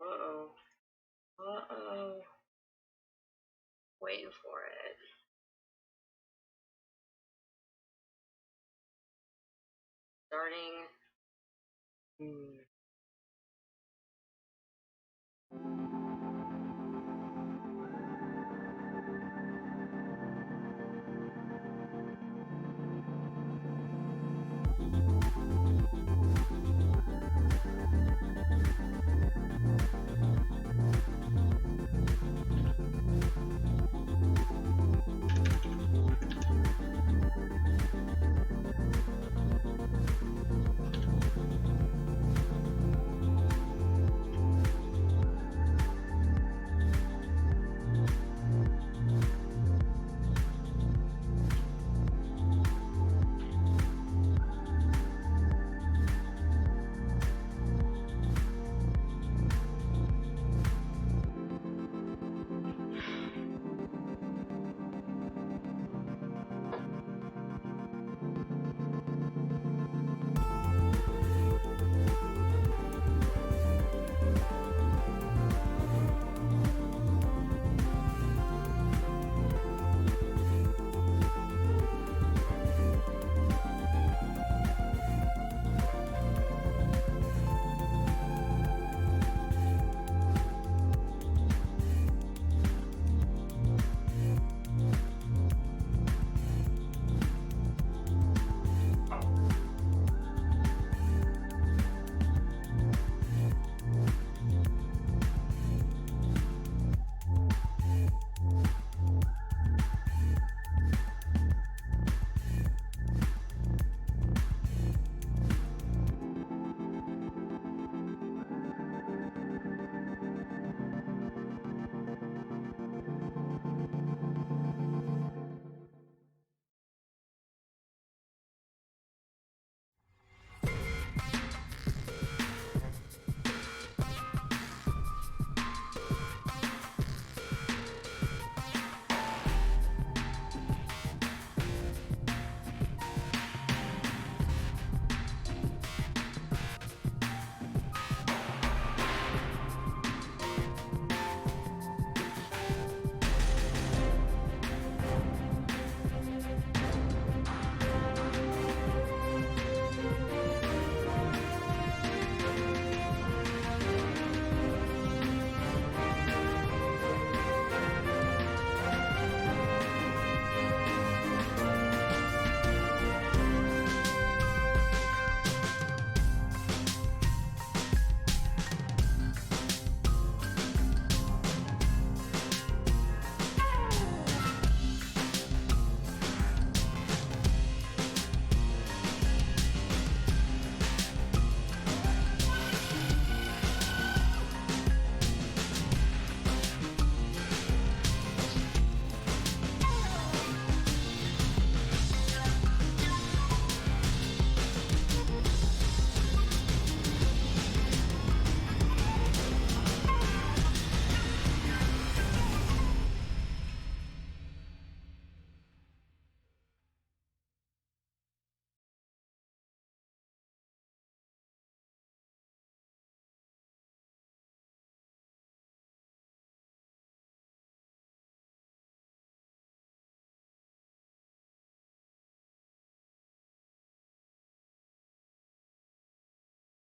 Uh-oh. Uh-oh. Waiting for it. Starting.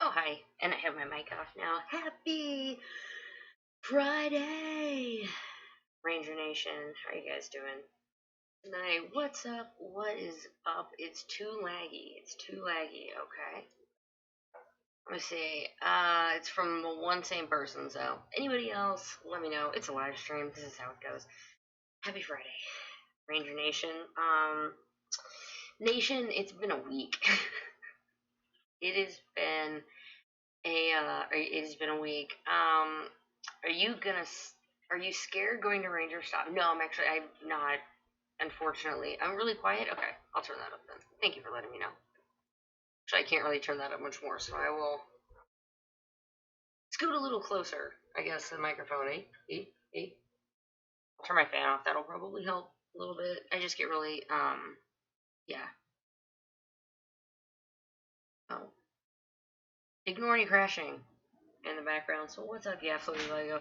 Oh, hi. And I have my mic off now. Happy Friday! Ranger Nation, how are you guys doing tonight? What's up? What is up? It's too laggy. It's too laggy, okay? Let me see. It's from one same person, so anybody else, let me know. It's a live stream. This is how it goes. Happy Friday, Ranger Nation. Nation, it's been a week. It has been it has been a week. Are you scared going to Ranger Stop? No, I'm not, unfortunately. I'm really quiet? Okay, I'll turn that up then. Thank you for letting me know. Actually, I can't really turn that up much more, so I will scoot a little closer, I guess, to the microphone. I'll turn my fan off. That'll probably help a little bit. I just get really, yeah. Oh. Ignore any crashing. in the background. So what's up, yeah, Floaty Lego?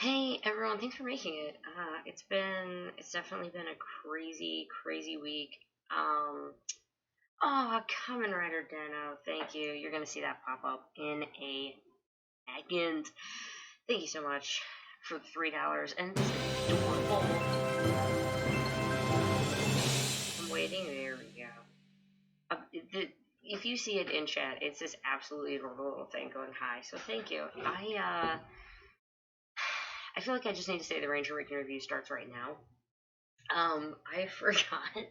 Hey everyone, thanks for making it. It's definitely been a crazy, crazy week. Kamen Rider Deno, thank you. You're gonna see that pop up in a second. Thank you so much for the $3 and this adorable. I'm waiting. There we go. If you see it in chat, it's this absolutely adorable little thing going hi. So thank you. I feel like I just need to say the Ranger Weekend review starts right now. I forgot.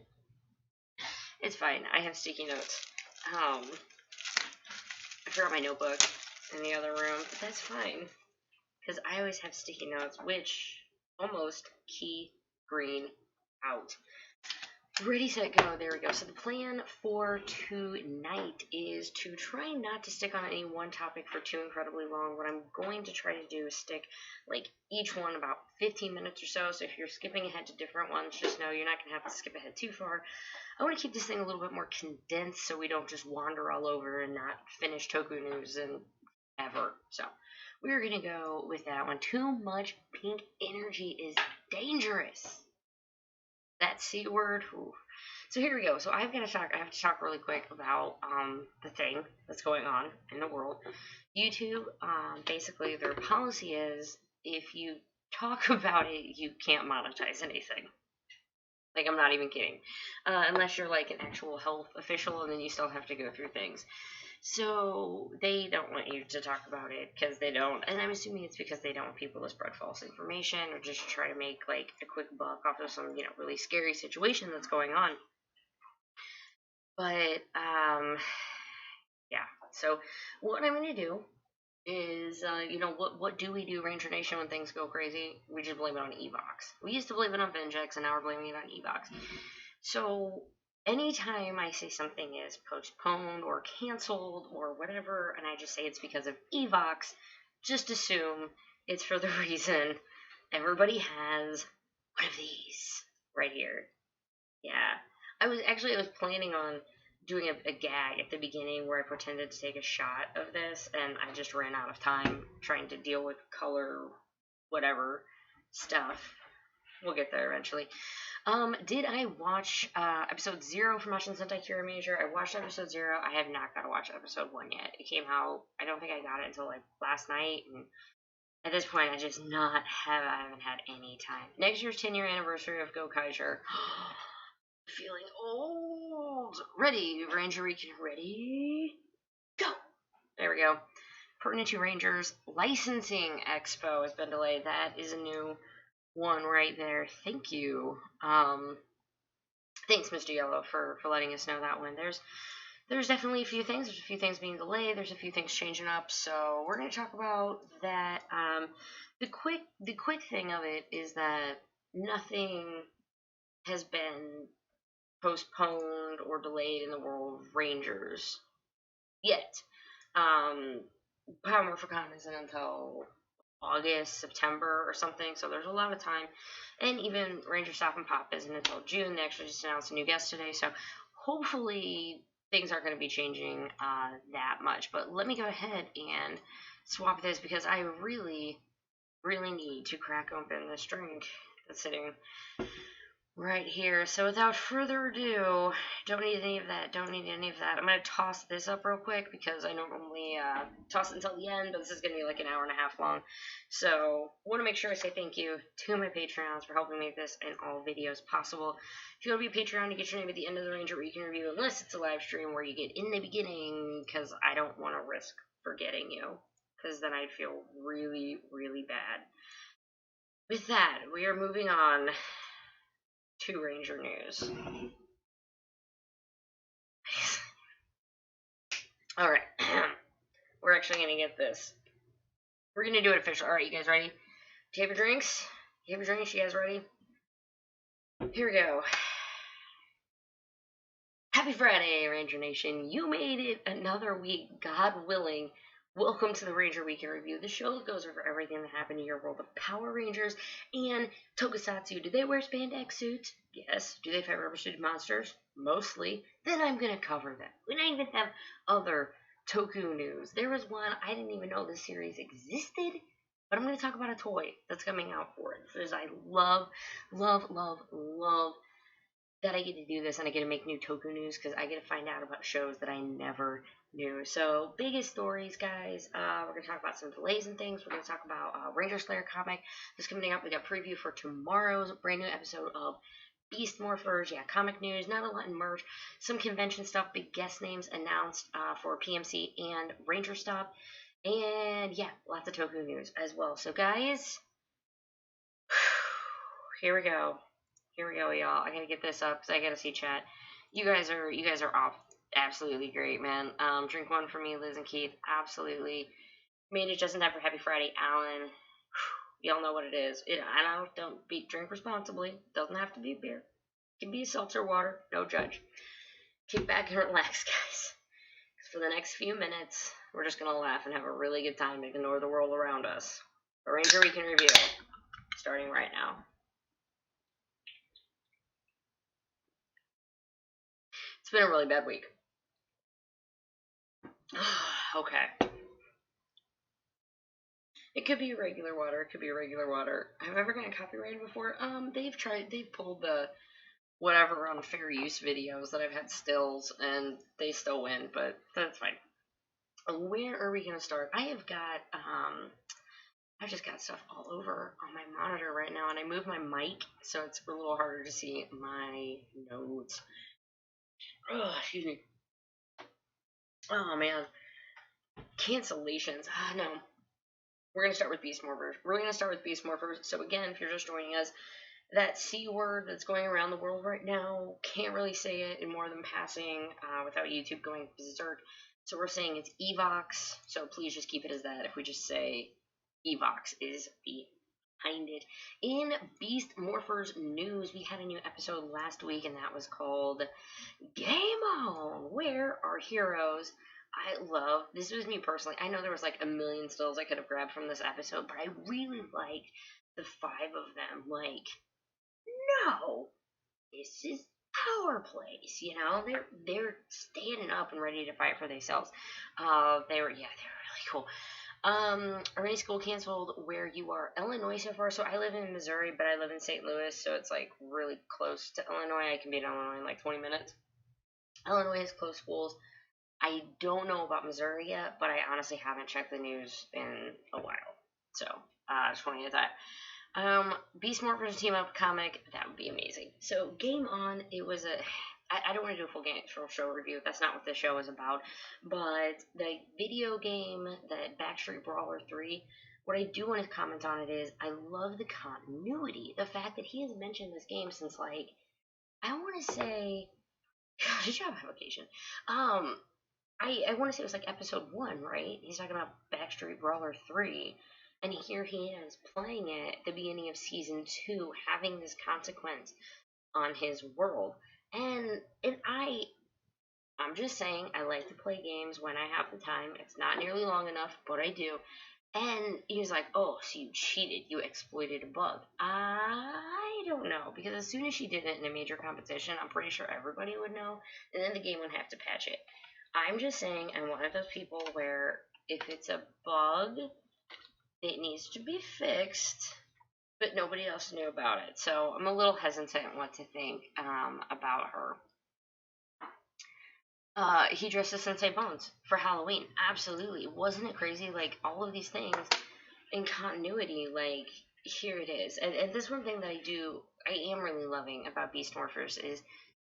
It's fine. I have sticky notes. I forgot my notebook in the other room, but that's fine. Because I always have sticky notes, which almost key green out. Ready, set, go. There we go. So the plan for tonight is to try not to stick on any one topic for too incredibly long. What I'm going to try to do is stick, like, each one about 15 minutes or so. So if you're skipping ahead to different ones, just know you're not going to have to skip ahead too far. I want to keep this thing a little bit more condensed so we don't just wander all over and not finish Toku News and ever. So we're going to go with that one. Too much pink energy is dangerous. That C word. Ooh. So here we go. So I have to talk really quick about the thing that's going on in the world. YouTube, basically their policy is if you talk about it, you can't monetize anything. Like, I'm not even kidding. Unless you're like an actual health official, and then you still have to go through things. So they don't want you to talk about it because they don't, and I'm assuming it's because they don't want people to spread false information or just try to make like a quick buck off of some, really scary situation that's going on. But yeah. So what I'm gonna do is, what do we do, Ranger Nation, when things go crazy? We just blame it on Evox. We used to blame it on Vengex, and now we're blaming it on Evox. So anytime I say something is postponed or canceled or whatever, and I just say it's because of Evox, just assume it's for the reason everybody has one of these right here. Yeah. I was planning on doing a gag at the beginning where I pretended to take a shot of this, and I just ran out of time trying to deal with color, whatever stuff. We'll get there eventually. Did I watch episode 0 from Mashin Sentai Kiramager? I watched episode 0. I have not got to watch episode 1 yet. It came out, I don't think I got it until like last night, and at this point I haven't had any time. Next year's 10-year anniversary of Gokaiger. Feeling old. Ready, Ranger Recon, ready, go. There we go. Pertinent to Rangers Licensing Expo has been delayed. That is a new one right there. Thank you. Thanks, Mr. Yellow, for letting us know that one. There's definitely a few things. There's a few things being delayed. There's a few things changing up. So we're going to talk about that. The quick thing of it is that nothing has been postponed or delayed in the world of Rangers yet. Power Morphicon isn't until August, September, or something, so there's a lot of time. And even Ranger Stop and Pop isn't until June. They actually just announced a new guest today, so hopefully things aren't going to be changing that much. But let me go ahead and swap this because I really, really need to crack open this drink that's sitting right here. So without further ado, don't need any of that. I'm going to toss this up real quick because I normally toss it until the end, but this is going to be like an hour and a half long. So I want to make sure I say thank you to my Patreons for helping make this and all videos possible. If you want to be a Patreon, you get your name at the end of the Ranger Weekend Review, unless it's a live stream where you get in the beginning, because I don't want to risk forgetting you, because then I'd feel really, really bad. With that, we are moving on to Ranger news. Alright. We're actually going to get this. We're going to do it official. Alright, you guys ready? Do you have your drinks? You guys ready? Here we go. Happy Friday, Ranger Nation. You made it another week, God willing. Welcome to the Ranger Weekend Review, the show that goes over everything that happened in your world of Power Rangers and Tokusatsu. Do they wear spandex suits? Yes. Do they fight rubber-suited monsters? Mostly. Then I'm going to cover them. We don't even have other Toku news. There was one, I didn't even know this series existed, but I'm going to talk about a toy that's coming out for it. Because I love, love, love, love that I get to do this and I get to make new Toku news because I get to find out about shows that I never knew. So, biggest stories, guys. We're going to talk about some delays and things. We're going to talk about Ranger Slayer comic that's coming up. We got preview for tomorrow's brand new episode of Beast Morphers, yeah, comic news, not a lot in merch, some convention stuff, big guest names announced for PMC and Ranger Stop, and yeah, lots of Toku news as well. So, guys, here we go. Here we go, y'all. I gotta get this up because I gotta see chat. You guys are off. Absolutely great, man. Drink one for me, Liz and Keith. Absolutely. Made it just in time for Happy Friday, Alan. Y'all know what it is. I know, drink responsibly. Doesn't have to be beer. It can be seltzer water. No judge. Kick back and relax, guys. For the next few minutes, we're just gonna laugh and have a really good time and ignore the world around us. A Ranger Week in Review, starting right now. It's been a really bad week. Okay. It could be regular water. It could be regular water. Have I ever gotten copyrighted before? They've pulled the whatever on fair use videos that I've had stills, and they still win, but that's fine. Where are we gonna start? I've just got stuff all over on my monitor right now, and I moved my mic, so it's a little harder to see my notes. Oh, excuse me. Oh, man. Cancellations. No. We're going to start with Beast Morphers. So, again, if you're just joining us, that C word that's going around the world right now, can't really say it in more than passing without YouTube going berserk. So, we're saying it's Evox, so please just keep it as that. If we just say Evox is behind it. In Beast Morphers news, we had a new episode last week, and that was called Game On! Where are heroes? I love, this was me personally, I know there was like a million stills I could have grabbed from this episode, but I really liked the 5 of them. Like, no, this is our place, you know? They're standing up and ready to fight for themselves. They were really cool. Army school canceled where you are. Illinois so far. So I live in Missouri, but I live in St. Louis, so it's like really close to Illinois. I can be in Illinois in like 20 minutes. Illinois has closed schools. I don't know about Missouri yet, but I honestly haven't checked the news in a while. So, just want to get that. Beast Morphers team up comic, that would be amazing. So, Game On, it was I don't want to do a full show review. That's not what this show is about. But the video game, the Backstreet Brawler 3, what I do want to comment on it is I love the continuity. The fact that he has mentioned this game since, like, I want to say, job application. I want to say it was like episode 1, right? He's talking about Backstreet Brawler 3. And here he is playing it at the beginning of season 2, having this consequence on his world. And I'm just saying, I like to play games when I have the time. It's not nearly long enough, but I do. And he was like, oh, so you cheated. You exploited a bug. I don't know, because as soon as she did it in a major competition, I'm pretty sure everybody would know, and then the game would have to patch it. I'm just saying, I'm one of those people where if it's a bug, it needs to be fixed, but nobody else knew about it. So I'm a little hesitant what to think about her. He dressed as Sensei Bones for Halloween. Absolutely. Wasn't it crazy? Like, all of these things in continuity, like, here it is. And this one thing that I am really loving about Beast Morphers is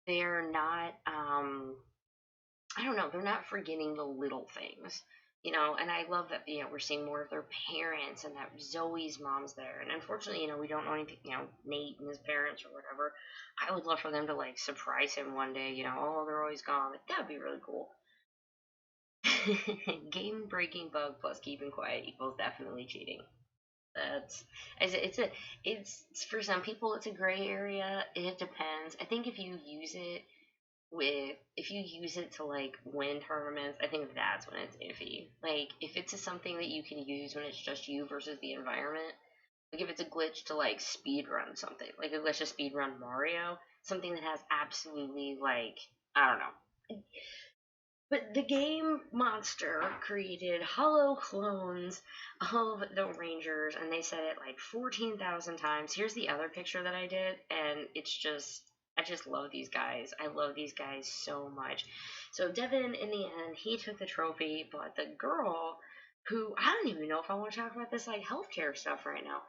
they're not, I don't know, they're not forgetting the little things, you know, and I love that, you know, we're seeing more of their parents and that Zoe's mom's there. And unfortunately, you know, we don't know anything, you know, Nate and his parents or whatever. I would love for them to, like, surprise him one day, you know, oh, they're always gone. Like, that would be really cool. Game breaking bug plus keeping quiet equals definitely cheating. It's for some people it's a gray area. It depends. I think if you use it to like win tournaments, I think that's when it's iffy. Like if it's something that you can use when it's just you versus the environment, like if it's a glitch to like speed run something, like a glitch to speed run Mario, something that has absolutely like I don't know. But the game monster created hollow clones of the Rangers, and they said it like 14,000 times. Here's the other picture that I did, and it's just, I just love these guys. I love these guys so much. So Devin, in the end, he took the trophy, but the girl, who, I don't even know if I want to talk about this like healthcare stuff right now.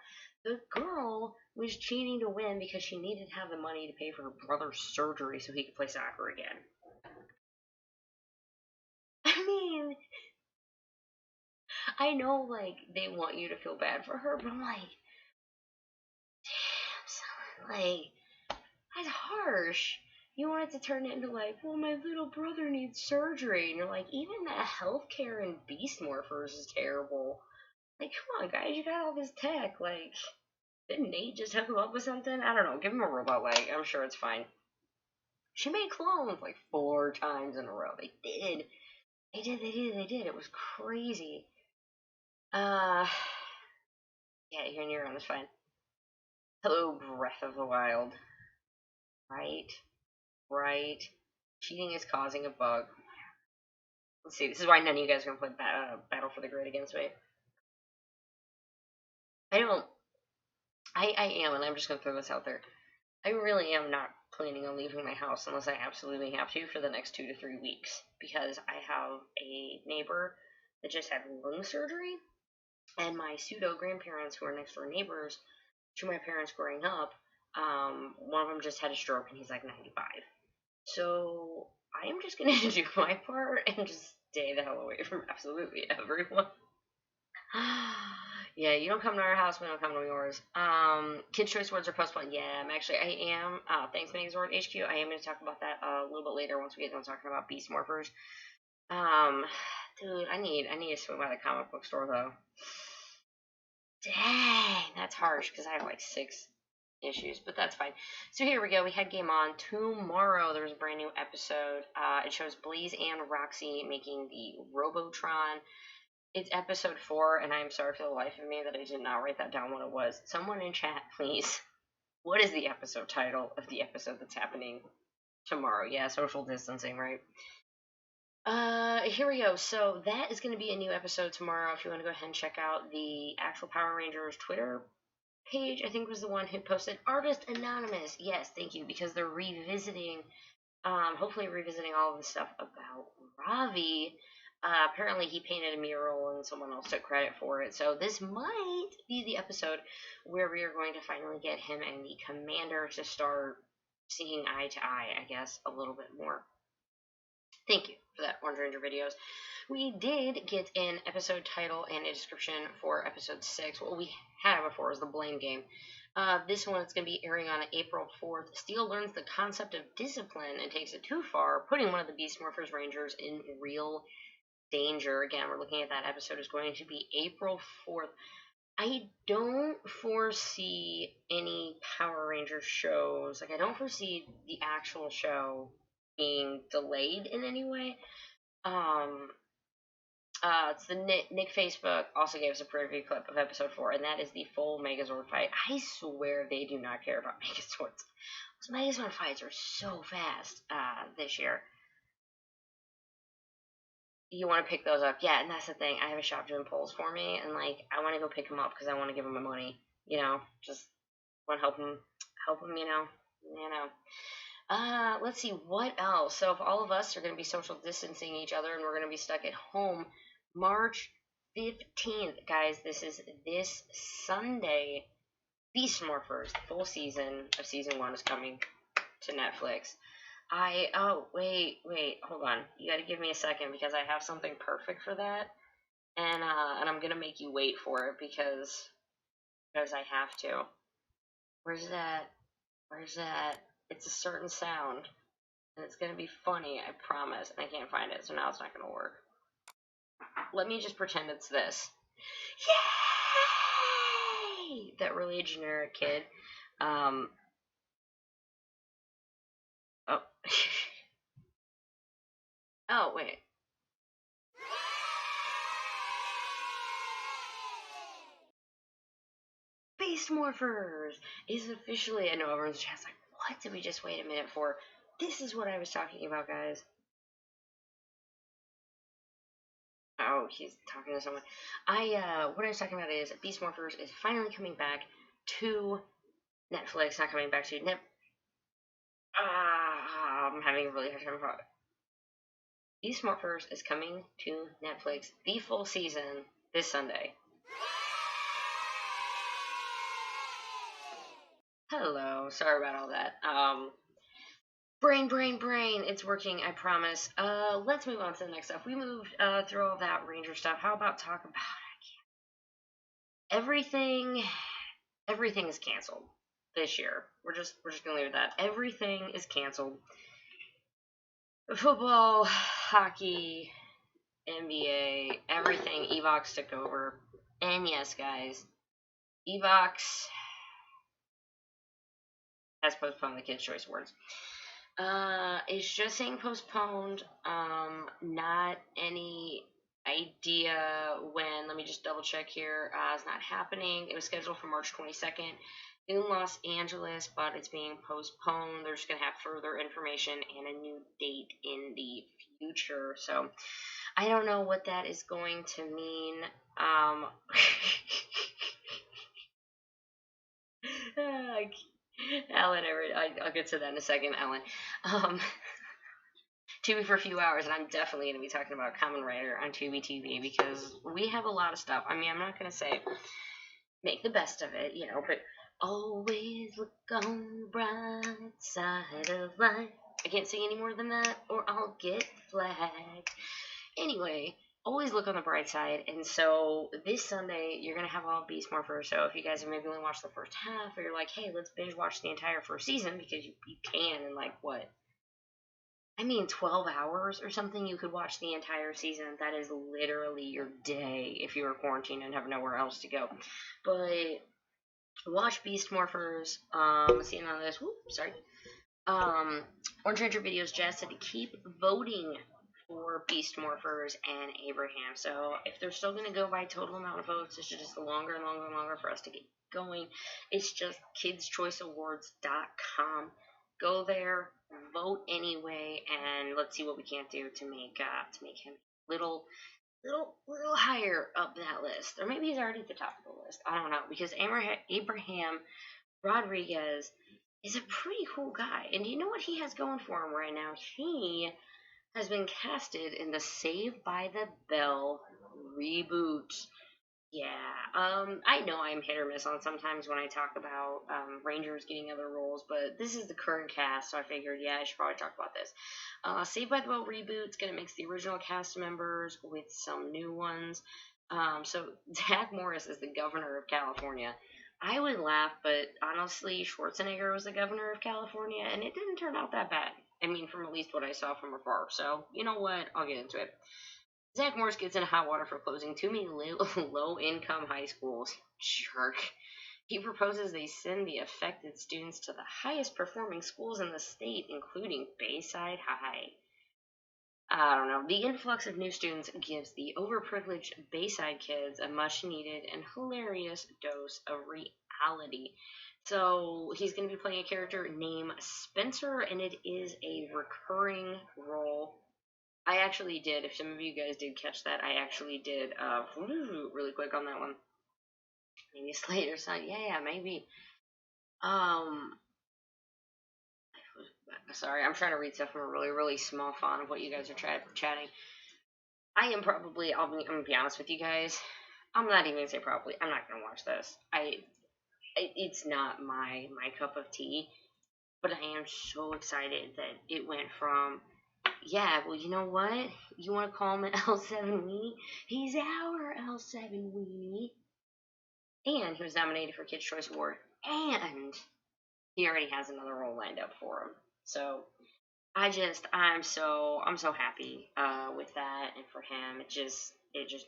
The girl was cheating to win because she needed to have the money to pay for her brother's surgery so he could play soccer again. I mean, I know, like, they want you to feel bad for her, but I'm like, damn, son, like, that's harsh. You want it to turn into, like, well, my little brother needs surgery, and you're like, even the healthcare in Beast Morphers is terrible. Like, come on, guys, you got all this tech, like, didn't Nate just hook him up with something? I don't know, give him a robot leg, I'm sure it's fine. She made clones, like, 4 times in a row. They did. It was crazy. Yeah, you're near on this fine. Hello, Breath of the Wild. Right. Cheating is causing a bug. Let's see, this is why none of you guys are going to play Battle for the Grid against me. I am, and I'm just going to throw this out there. I really am not planning on leaving my house unless I absolutely have to for the next 2 to 3 weeks, because I have a neighbor that just had lung surgery, and my pseudo-grandparents, who are next door neighbors to my parents growing up, one of them just had a stroke, and he's like 95. So I am just going to do my part and just stay the hell away from absolutely everyone. Yeah, you don't come to our house, we don't come to yours. Kids' choice words are postponed. Yeah, I am. Thanks, Megazord HQ. I am going to talk about that a little bit later once we get done talking about Beast Morphers. Dude, I need to swing by the comic book store though. Dang, that's harsh because I have like 6 issues, but that's fine. So here we go. We had Game On. Tomorrow there's a brand new episode. It shows Blaze and Roxy making the Robotron. It's episode 4, and I am sorry for the life of me that I did not write that down what it was. Someone in chat, please. What is the episode title of the episode that's happening tomorrow? Yeah, social distancing, right? Here we go. So that is going to be a new episode tomorrow. If you want to go ahead and check out the actual Power Rangers Twitter page, I think was the one who posted Artist Anonymous. Yes, thank you, because they're revisiting, hopefully revisiting all of the stuff about Ravi. Apparently he painted a mural and someone else took credit for it. So this might be the episode where we are going to finally get him and the Commander to start seeing eye to eye, I guess, a little bit more. Thank you for that, Orange Ranger videos. We did get an episode title and a description for episode 6. What we had before was the Blame Game. This one is going to be airing on April 4th. Steel learns the concept of discipline and takes it too far, putting one of the Beast Morphers Rangers in real danger. Again, we're looking at that episode is going to be April 4th. I don't foresee any Power Rangers shows. Like, I don't foresee the actual show being delayed in any way. It's the Nick Facebook also gave us a preview clip of episode 4, and that is the full Megazord fight. I swear they do not care about Megazords. Those Megazord fights are so fast this year. You want to pick those up. Yeah, and that's the thing. I have a shop doing polls for me, and, like, I want to go pick them up because I want to give them my money. You know, just want to help them, you know. Let's see, what else? So if all of us are going to be social distancing each other and we're going to be stuck at home, March 15th, guys, this is this Sunday. Beast Morphers, the full season of season 1 is coming to Netflix. Wait, hold on. You gotta give me a second because I have something perfect for that. And I'm gonna make you wait for it because I have to. Where's that? It's a certain sound. And it's gonna be funny, I promise. And I can't find it, so now it's not gonna work. Let me just pretend it's this. Yay! That really generic kid. Oh. Oh, wait. Beast Morphers is officially, I know everyone's just like, what did we just wait a minute for? This is what I was talking about, guys. Oh, he's talking to someone. What I was talking about is Beast Morphers is finally coming back to Netflix. Not coming back to Net. I'm having a really hard time. Beast Morphers is coming to Netflix, the full season, this Sunday. Hello, sorry about all that. Brain, it's working, I promise. Let's move on to the next stuff. We moved through all that Ranger stuff. How about talk about everything? Everything is canceled this year. We're just gonna leave it at that. Everything is canceled. Football, hockey, NBA, everything. Evox took over. And yes, guys, Evox has postponed the Kids' Choice Awards. It's just saying postponed. Not any idea when. Let me just double check here. It's not happening. It was scheduled for March 22nd in Los Angeles, but it's being postponed. They're just gonna have further information and a new date in the future. So I don't know what that is going to mean. Ellen, I'll get to that in a second, Ellen. Tubi for a few hours, and I'm definitely going to be talking about Kamen Rider on Tubi TV because we have a lot of stuff. I mean, I'm not going to say make the best of it, but always look on the bright side of life. I can't sing any more than that, or I'll get flagged. Anyway, always look on the bright side, and so this Sunday, you're going to have all Beast Morphers, so if you guys have maybe only watched the first half, or you're like, hey, let's binge watch the entire first season, because you can in, 12 hours or something, you could watch the entire season. That is literally your day if you are quarantined and have nowhere else to go. But watch Beast Morphers. Seeing on this, sorry. Orange Ranger Videos just said to keep voting for Beast Morphers and Abraham. So if they're still going to go by total amount of votes, it's just longer and longer and longer for us to get going. It's just kidschoiceawards.com. Go there, vote anyway, and let's see what we can't do to make him little higher up that list, or maybe he's already at the top of the list. I don't know, because Abraham Rodriguez is a pretty cool guy, and do you know what he has going for him right now? He has been casted in the Saved by the Bell reboot. Yeah, I know I'm hit or miss on sometimes when I talk about Rangers getting other roles, but this is the current cast, so I figured, yeah, I should probably talk about this. Saved by the Bell reboot's gonna mix the original cast members with some new ones. So Zach Morris is the governor of California. I would laugh, but honestly, Schwarzenegger was the governor of California, and it didn't turn out that bad. I mean, from at least what I saw from afar. So, you know what? I'll get into it. Zach Morris gets in hot water for closing too many low-income high schools. Jerk. He proposes they send the affected students to the highest-performing schools in the state, including Bayside High. I don't know. The influx of new students gives the overprivileged Bayside kids a much-needed and hilarious dose of reality. So he's going to be playing a character named Spencer, and it is a recurring role. I actually did, if some of you guys did catch that, I actually did really quick on that one. Maybe Slater son. Yeah, maybe. Sorry, I'm trying to read stuff from a really, really small font of what you guys are chatting. I am probably, I'm gonna be honest with you guys, I'm not even gonna say probably, I'm not gonna watch this. It's not my cup of tea, but I am so excited that it went from, yeah, well, you know what? You want to call him an L7 weenie? He's our L7 weenie. And he was nominated for Kids' Choice Award. And he already has another role lined up for him. So I'm so happy with that, and for him, it just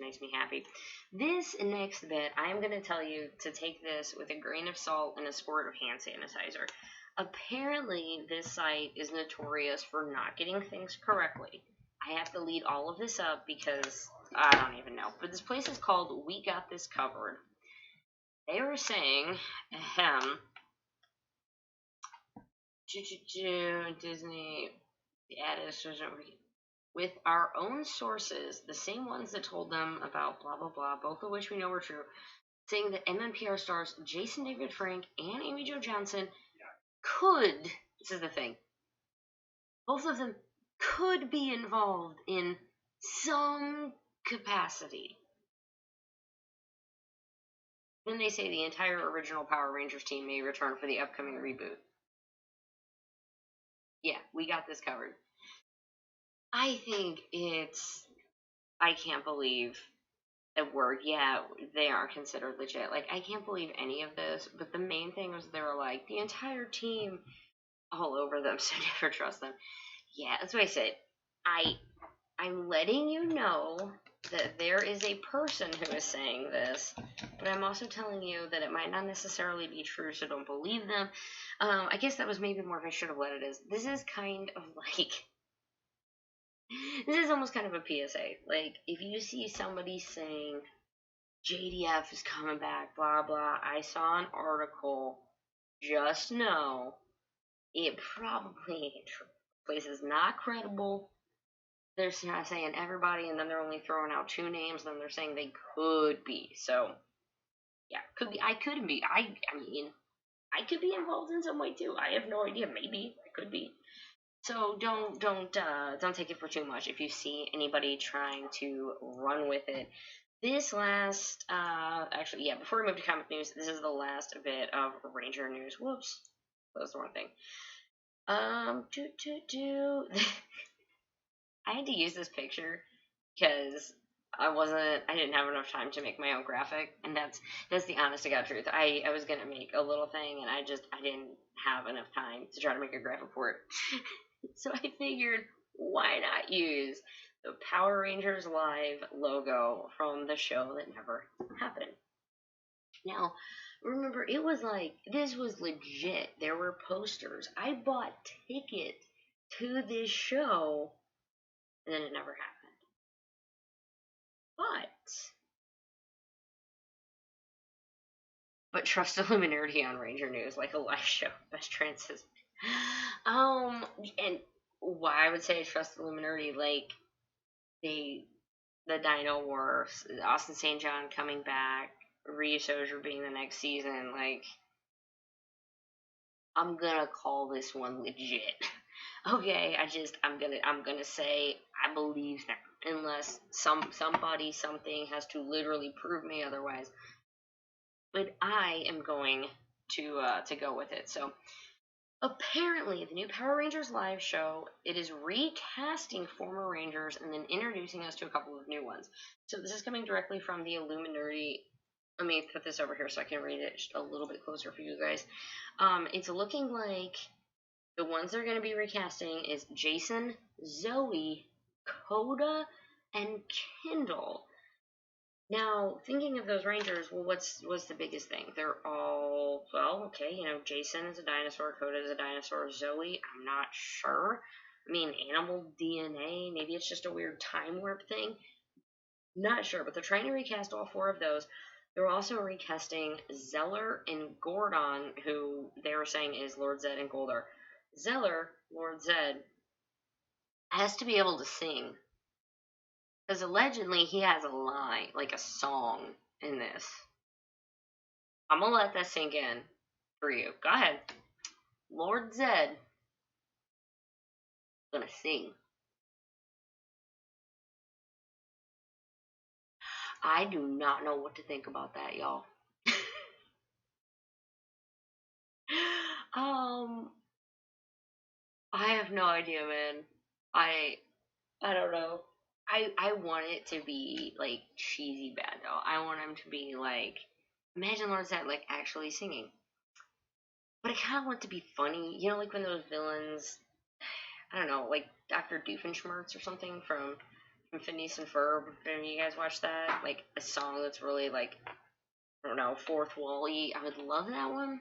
makes me happy. This next bit, I am going to tell you to take this with a grain of salt and a squirt of hand sanitizer. Apparently, this site is notorious for not getting things correctly. I have to lead all of this up because I don't even know. But this place is called We Got This Covered. They were saying, Disney, the ad with our own sources, the same ones that told them about blah, blah, blah, both of which we know were true, saying that MMPR stars Jason David Frank and Amy Jo Johnson could, this is the thing, both of them could be involved in some capacity. Then they say the entire original Power Rangers team may return for the upcoming reboot. Yeah, we got this covered. I think I can't believe a word. Yeah, they are considered legit. Like, I can't believe any of this, but the main thing was they were like, the entire team all over them, so never trust them. Yeah, that's what I said. I'm letting you know that there is a person who is saying this, but I'm also telling you that it might not necessarily be true, so don't believe them. I guess that was maybe more if I should have let it as. This is kind of like, this is almost kind of a PSA. Like, if you see somebody saying, JDF is coming back, blah, blah, I saw an article, just know, it probably ain't true. Place is not credible. They're not saying everybody, and then they're only throwing out 2 names, and then they're saying they could be. So, yeah, could be. I couldn't be. I mean, I could be involved in some way too. I have no idea. Maybe I could be. So don't take it for too much. If you see anybody trying to run with it, this last actually, yeah. Before we move to comic news, this is the last bit of Ranger news. Whoops, that was the wrong thing. I had to use this picture because I didn't have enough time to make my own graphic, and that's the honest to God truth. I was gonna make a little thing, and I didn't have enough time to try to make a graphic for it. So I figured, why not use the Power Rangers Live logo from the show that never happened? Now, remember, it was like, this was legit. There were posters. I bought tickets to this show, and then it never happened. But trust Illuminati on Ranger News, like a live show. Best trances. And why I would say I trust Illuminati, like, the Dino Wars, Austin St. John coming back, Ryusoju being the next season, like, I'm gonna call this one legit. Okay, I'm gonna say I believe them, unless somebody, something has to literally prove me otherwise. But I am going to go with it. So apparently, the new Power Rangers live show, it is recasting former Rangers and then introducing us to a couple of new ones. So this is coming directly from the Illuminati. Let me put this over here so I can read it just a little bit closer for you guys. It's looking like the ones they're going to be recasting is Jason, Zoe, Coda, and Kendall. Now, thinking of those Rangers, well, what's the biggest thing? They're all, well, okay, Jason is a dinosaur, Coda is a dinosaur, Zoe, I'm not sure. I mean, animal DNA, maybe it's just a weird time warp thing. Not sure, but they're trying to recast all 4 of those. They're also recasting Zeller and Gordon, who they were saying is Lord Zed and Goldar. Zeller, Lord Zed, has to be able to sing. Because allegedly he has a line, like a song, in this. I'm going to let that sink in for you. Go ahead. Lord Zed going to sing. I do not know what to think about that, y'all. I have no idea, man. I don't know. I want it to be, like, cheesy bad, though. I want him to be, like, imagine Lord Zed, like, actually singing. But I kind of want it to be funny. Like when those villains, I don't know, like Dr. Doofenshmirtz or something from Phineas and Ferb. Have you guys watched that? Like a song that's really, like, I don't know, fourth wall-y. I would love that one.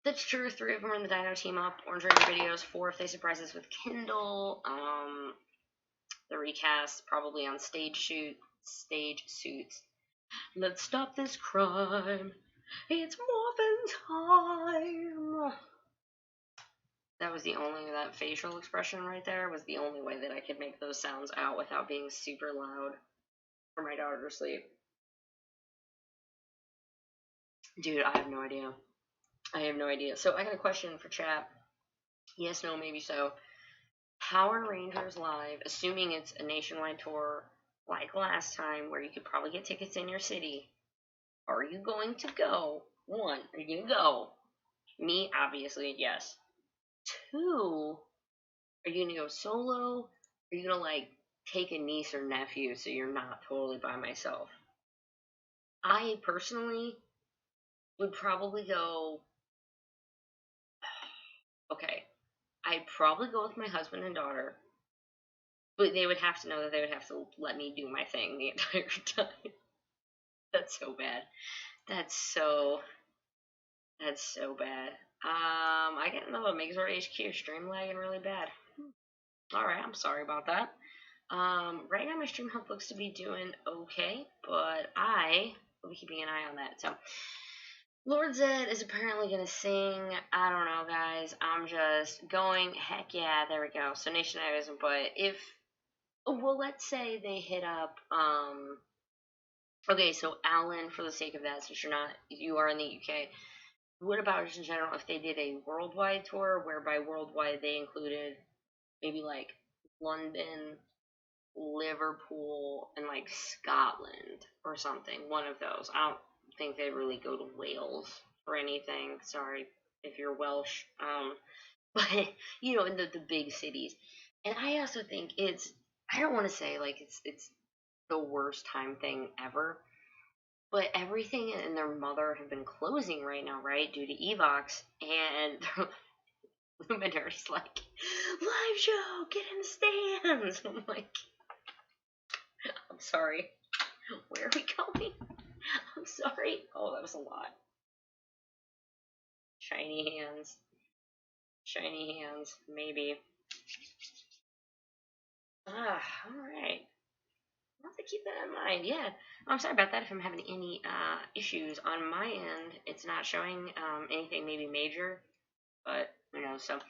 That's true. 3 of them are in the Dino team up. Orange Ranger videos. 4 if they surprise us with Kindle. The recast probably on stage suits. Let's stop this crime. It's Morphin time. That was the only, that facial expression right there was the only way that I could make those sounds out without being super loud for my daughter to sleep. Dude, I have no idea. I have no idea. So I got a question for chat. Yes, no, maybe so. Power Rangers Live, assuming it's a nationwide tour like last time where you could probably get tickets in your city, are you going to go? One, are you going to go? Me, obviously, yes. Two, are you going to go solo? Are you going to, like, take a niece or nephew so you're not totally by myself? I personally would probably go. Okay, I'd probably go with my husband and daughter, but they would have to know that they would have to let me do my thing the entire time. That's so bad. That's so that's so bad. I get another Megazord HQ stream lagging really bad. Alright, I'm sorry about that. Right now my stream health looks to be doing okay, but I will be keeping an eye on that. So Lord Zed is apparently gonna sing. I don't know, guys. I'm just going. Heck yeah, there we go. So Nation isn't, but if well, let's say they hit up. Okay, so Alan, for the sake of that, since you are in the UK. What about just in general if they did a worldwide tour, whereby worldwide they included maybe like London, Liverpool, and like Scotland or something? One of those. I don't think they'd really go to Wales for anything. Sorry if you're Welsh. But in the big cities. And I also think I don't want to say like it's the worst time thing ever, but everything and their mother have been closing right now, right, due to Evox, and Luminar's like, live show, get in the stands. I'm like, I'm sorry, where are we going? I'm sorry. Oh, that was a lot. Shiny hands, maybe. Alright. I'll have to keep that in mind. Yeah. I'm sorry about that if I'm having any issues on my end. It's not showing anything maybe major, but so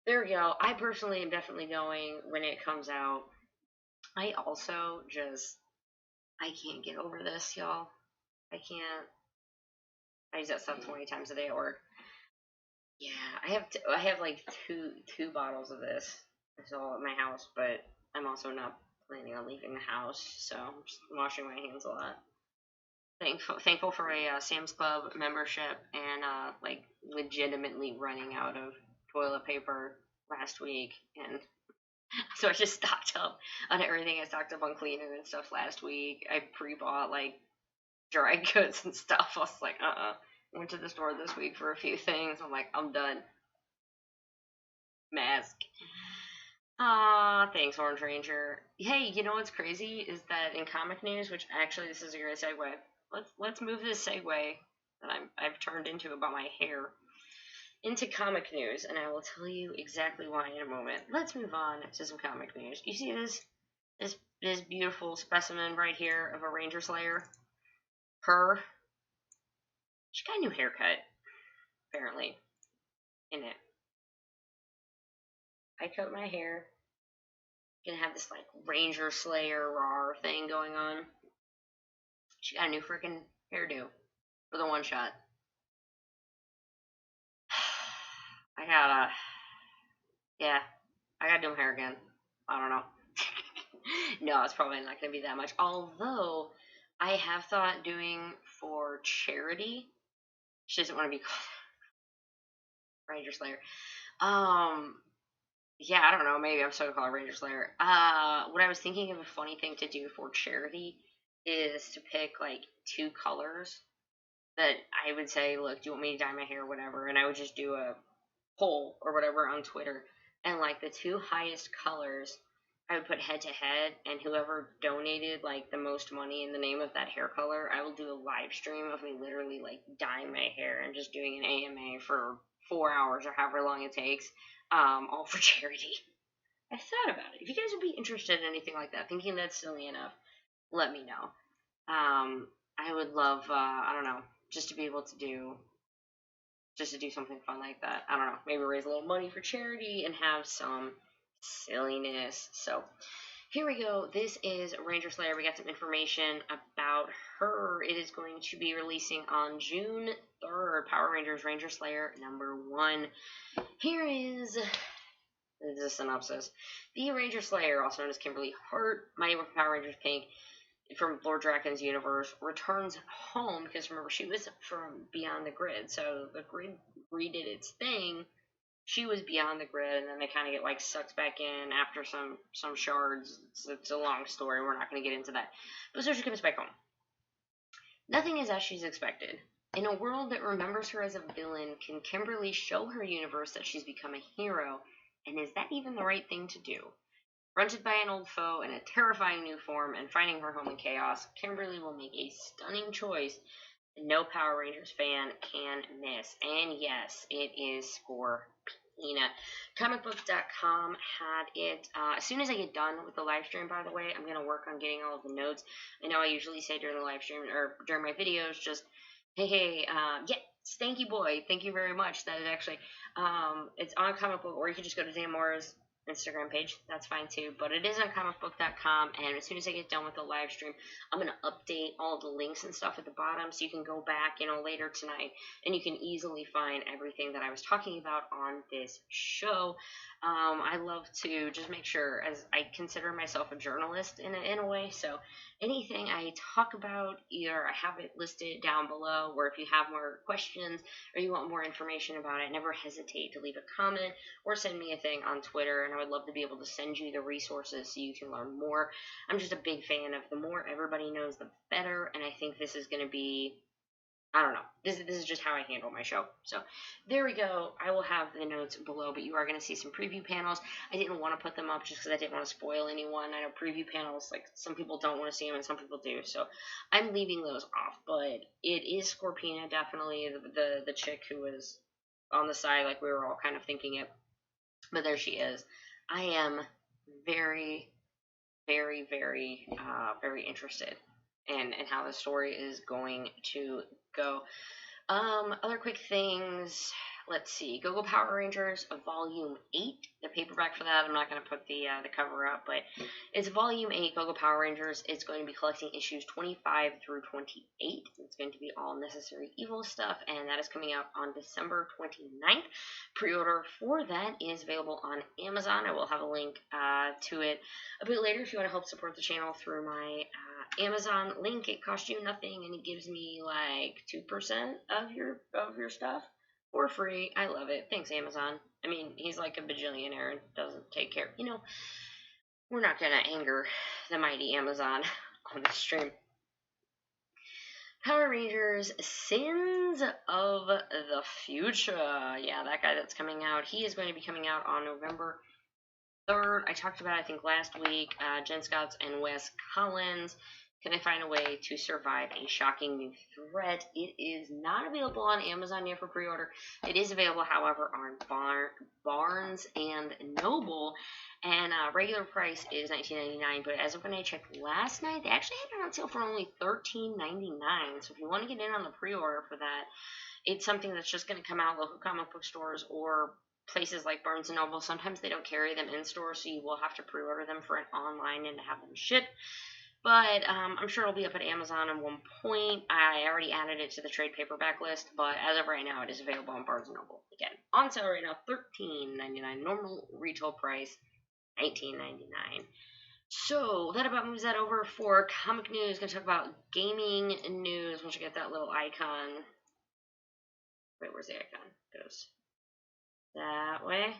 there we go. I personally am definitely going when it comes out. I also I can't get over this, y'all. I can't. I use that stuff 20 times a day at work. Yeah, I have like two bottles of this. It's all at my house, but I'm also not planning on leaving the house, so I'm just washing my hands a lot. Thankful for a Sam's Club membership and like legitimately running out of toilet paper last week, and so I just stocked up on everything. I stocked up on cleaning and stuff last week. I pre-bought like dry goods and stuff. I was like, Went to the store this week for a few things. I'm like, I'm done. Mask. Thanks, Orange Ranger. Hey, you know what's crazy is that in comic news, which actually this is a great segue. Let's move this segue that I've turned into about my hair into comic news, and I will tell you exactly why in a moment. Let's move on to some comic news. You see this beautiful specimen right here of a Ranger Slayer? She got a new haircut, apparently, in it. I cut my hair. Gonna have this like Ranger Slayer raw thing going on. She got a new freaking hairdo for the one shot. I gotta do my hair again. I don't know. No, it's probably not gonna be that much. Although I have thought doing for charity. She doesn't want to be called Ranger Slayer. Yeah, I don't know. Maybe I'm still called Ranger Slayer. What I was thinking of a funny thing to do for charity is to pick like two colors that I would say, look, do you want me to dye my hair or whatever? And I would just do a poll or whatever on Twitter. And like the two highest colors, I would put head to head, and whoever donated like the most money in the name of that hair color, I will do a live stream of me literally like dyeing my hair and just doing an AMA for 4 hours or however long it takes, all for charity. I thought about it. If you guys would be interested in anything like that, thinking that's silly enough, let me know. I would love, I don't know, just to be able to do just to do something fun like that. I don't know, maybe raise a little money for charity and have some silliness. So here we go. This is Ranger Slayer. We got some information about her. It is going to be releasing on June 3rd. Power Rangers Ranger Slayer #1. Here is the synopsis. The Ranger Slayer, also known as Kimberly Hart, Mighty Morphin Power Rangers Pink, from Lord Draken's universe, returns home because remember, she was from beyond the grid. So the grid redid its thing. She was beyond the grid, and then they kind of get like sucked back in after some shards. It's a long story. We're not going to get into that. But so she comes back home. Nothing is as she's expected. In a world that remembers her as a villain, can Kimberly show her universe that she's become a hero? And is that even the right thing to do? Fronted by an old foe in a terrifying new form and finding her home in chaos, Kimberly will make a stunning choice that no Power Rangers fan can miss. And yes, it is Scorpina. Comicbook.com had it. As soon as I get done with the live stream, by the way, I'm going to work on getting all of the notes. I know I usually say during the live stream or during my videos, just, hey, yeah, Stanky Boy, thank you very much. That is actually, it's on Comic Book, or you can just go to Dan Moore's Instagram page. That's fine too. But it is on comicbook.com, and as soon as I get done with the live stream, I'm going to update all the links and stuff at the bottom so you can go back, later tonight, and you can easily find everything that I was talking about on this show. I love to just make sure, as I consider myself a journalist in a way, so anything I talk about, either I have it listed down below, or if you have more questions or you want more information about it, never hesitate to leave a comment or send me a thing on Twitter, and I would love to be able to send you the resources so you can learn more. I'm just a big fan of the more everybody knows, the better, and I think this is going to be, I don't know, this is just how I handle my show. So there we go. I will have the notes below, but you are going to see some preview panels. I didn't want to put them up just because I didn't want to spoil anyone. I know preview panels, like, some people don't want to see them and some people do, so I'm leaving those off. But it is Scorpina, definitely the chick who was on the side, like we were all kind of thinking it. But there she is. I am very, very, very, very interested in how the story is going to go. Other quick things. Let's see. Go-Go Power Rangers, Volume 8. The paperback for that, I'm not going to put the cover up, but it's Volume 8, Go-Go Power Rangers. It's going to be collecting issues 25 through 28. It's going to be all Necessary Evil stuff, and that is coming out on December 29th. Pre-order for that is available on Amazon. I will have a link to it a bit later if you want to help support the channel through my Amazon link. It costs you nothing, and it gives me like 2% of your stuff for free. I love it. Thanks, Amazon. I mean, he's like a bajillionaire and doesn't take care. We're not gonna anger the mighty Amazon on the stream. Power Rangers Sins of the Future. Yeah, that guy that's coming out. He is going to be coming out on November 3rd. I talked about, I think, last week, Jen Scotts and Wes Collins. Can I find a way to survive a shocking new threat? It is not available on Amazon yet for pre-order. It is available, however, on Barnes and Noble, and regular price is $19.99. But as of when I checked last night, they actually had it on sale for only $13.99. So if you want to get in on the pre-order for that, it's something that's just going to come out local comic book stores or places like Barnes & Noble. Sometimes they don't carry them in store, so you will have to pre-order them for it online and have them shipped. But I'm sure it'll be up at Amazon at one point. I already added it to the trade paperback list, but as of right now, it is available on Barnes & Noble. Again, on sale right now, $13.99. Normal retail price, $19.99. So that about moves that over for comic news. Going to talk about gaming news. Once you get that little icon. Wait, where's the icon? It goes that way.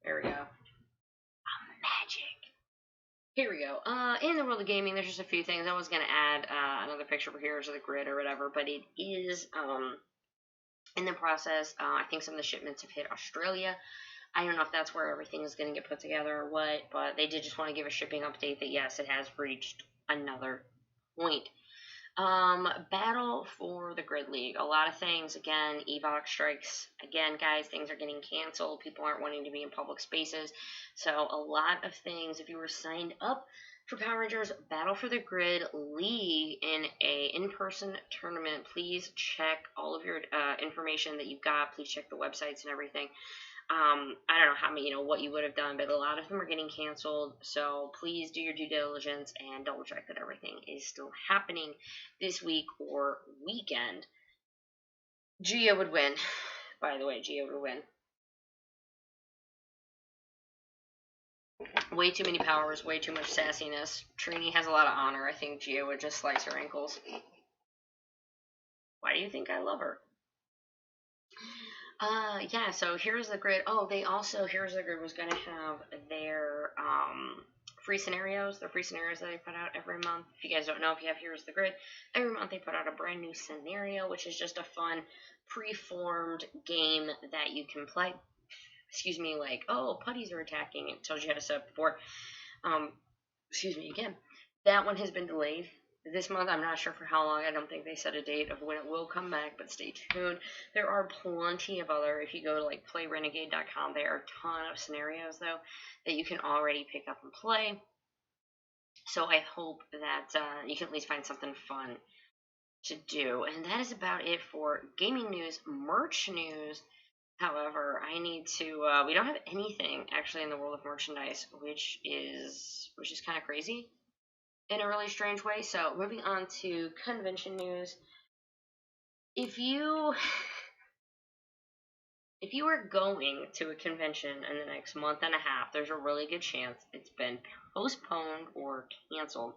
There we go. Magic. Here we go. In the world of gaming, there's just a few things. I was going to add another picture for Heroes of the Grid or whatever, but it is in the process. I think some of the shipments have hit Australia. I don't know if that's where everything is going to get put together or what, but they did just want to give a shipping update that, yes, it has reached another point. Battle for the Grid League. A lot of things. Again, Evox strikes. Again, guys, things are getting canceled. People aren't wanting to be in public spaces. So a lot of things. If you were signed up for Power Rangers Battle for the Grid League in a in-person tournament, please check all of your information that you've got. Please check the websites and everything. I don't know how many, what you would have done, but a lot of them are getting canceled. So please do your due diligence and double check that everything is still happening this week or weekend. Gia would win. By the way, Gia would win. Way too many powers, way too much sassiness. Trini has a lot of honor. I think Gia would just slice her ankles. Why do you think I love her? Yeah, so Here's the Grid. Oh, they also, Here's the Grid was going to have their, free scenarios, the free scenarios that they put out every month. If you guys don't know, if you have Here's the Grid, every month they put out a brand new scenario, which is just a fun, pre-formed game that you can play. Excuse me, like, oh, putties are attacking. It tells you how to set up before. Excuse me again. That one has been delayed this month. I'm not sure for how long. I don't think they set a date of when it will come back, but stay tuned. There are plenty of other, if you go to like playrenegade.com, there are a ton of scenarios though that you can already pick up and play. So I hope that you can at least find something fun to do. And that is about it for gaming news. Merch news, however, I need to, we don't have anything actually in the world of merchandise, which is kind of crazy in a really strange way. So moving on to convention news. If you are going to a convention in the next month and a half, there's a really good chance it's been postponed or canceled.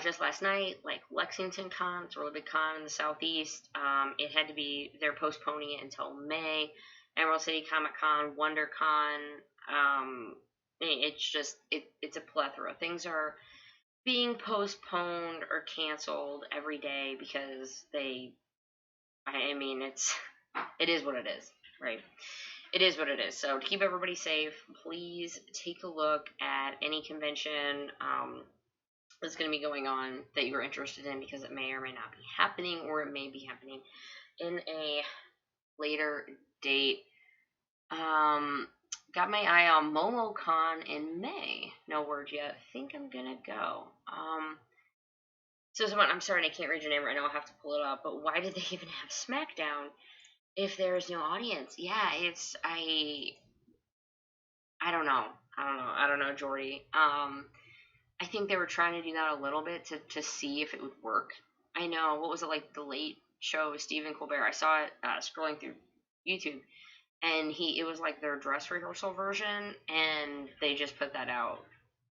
Just last night, like Lexington Con, it's a really big con in the Southeast. They're postponing it until May. Emerald City Comic Con, WonderCon, it's a plethora. Things are being postponed or canceled every day because it is what it is, right? It is what it is. So to keep everybody safe, please take a look at any convention that's going to be going on that you're interested in, because it may or may not be happening, or it may be happening in a later date. Got my eye on MomoCon in May. No word yet. I think I'm gonna go. So someone, I'm sorry, I can't read your name right now. I'll have to pull it up. But why did they even have SmackDown if there's no audience? Yeah, I don't know, Jordy. I think they were trying to do that a little bit to see if it would work. I know, what was it, like the Late Show with Stephen Colbert? I saw it scrolling through YouTube, and it was like their dress rehearsal version, and they just put that out.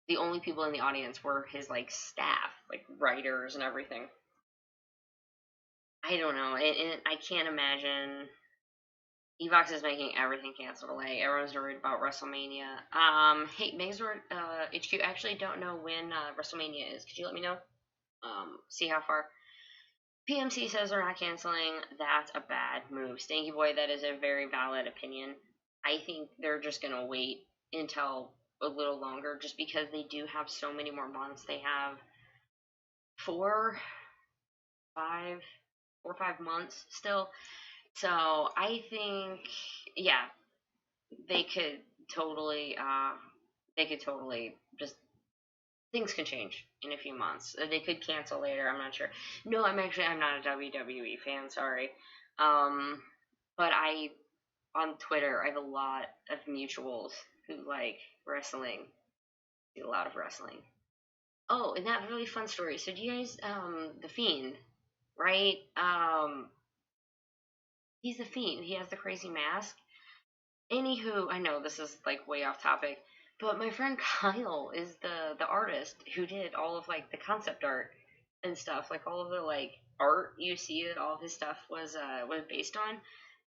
The only people in the audience were his like staff, like writers and everything. I don't know, and I can't imagine. Evox is making everything cancel away. Everyone's worried about WrestleMania. Hey, Megazord HQ, I actually don't know when WrestleMania is. Could you let me know? See how far. PMC says they're not canceling. That's a bad move. Stanky Boy, that is a very valid opinion. I think they're just going to wait until a little longer, just because they do have so many more months. They have 4 or 5 months still. So I think, yeah, they could totally just, things can change in a few months. They could cancel later. I'm not sure. No, I'm not a WWE fan. Sorry. But on Twitter, I have a lot of mutuals who like wrestling. See a lot of wrestling. Oh, and that really fun story. So do you guys, The Fiend, right? He's the Fiend. He has the crazy mask. Anywho, I know this is like way off topic, but my friend Kyle is the artist who did all of like the concept art and stuff, like all of the like art you see that all of his stuff was based on.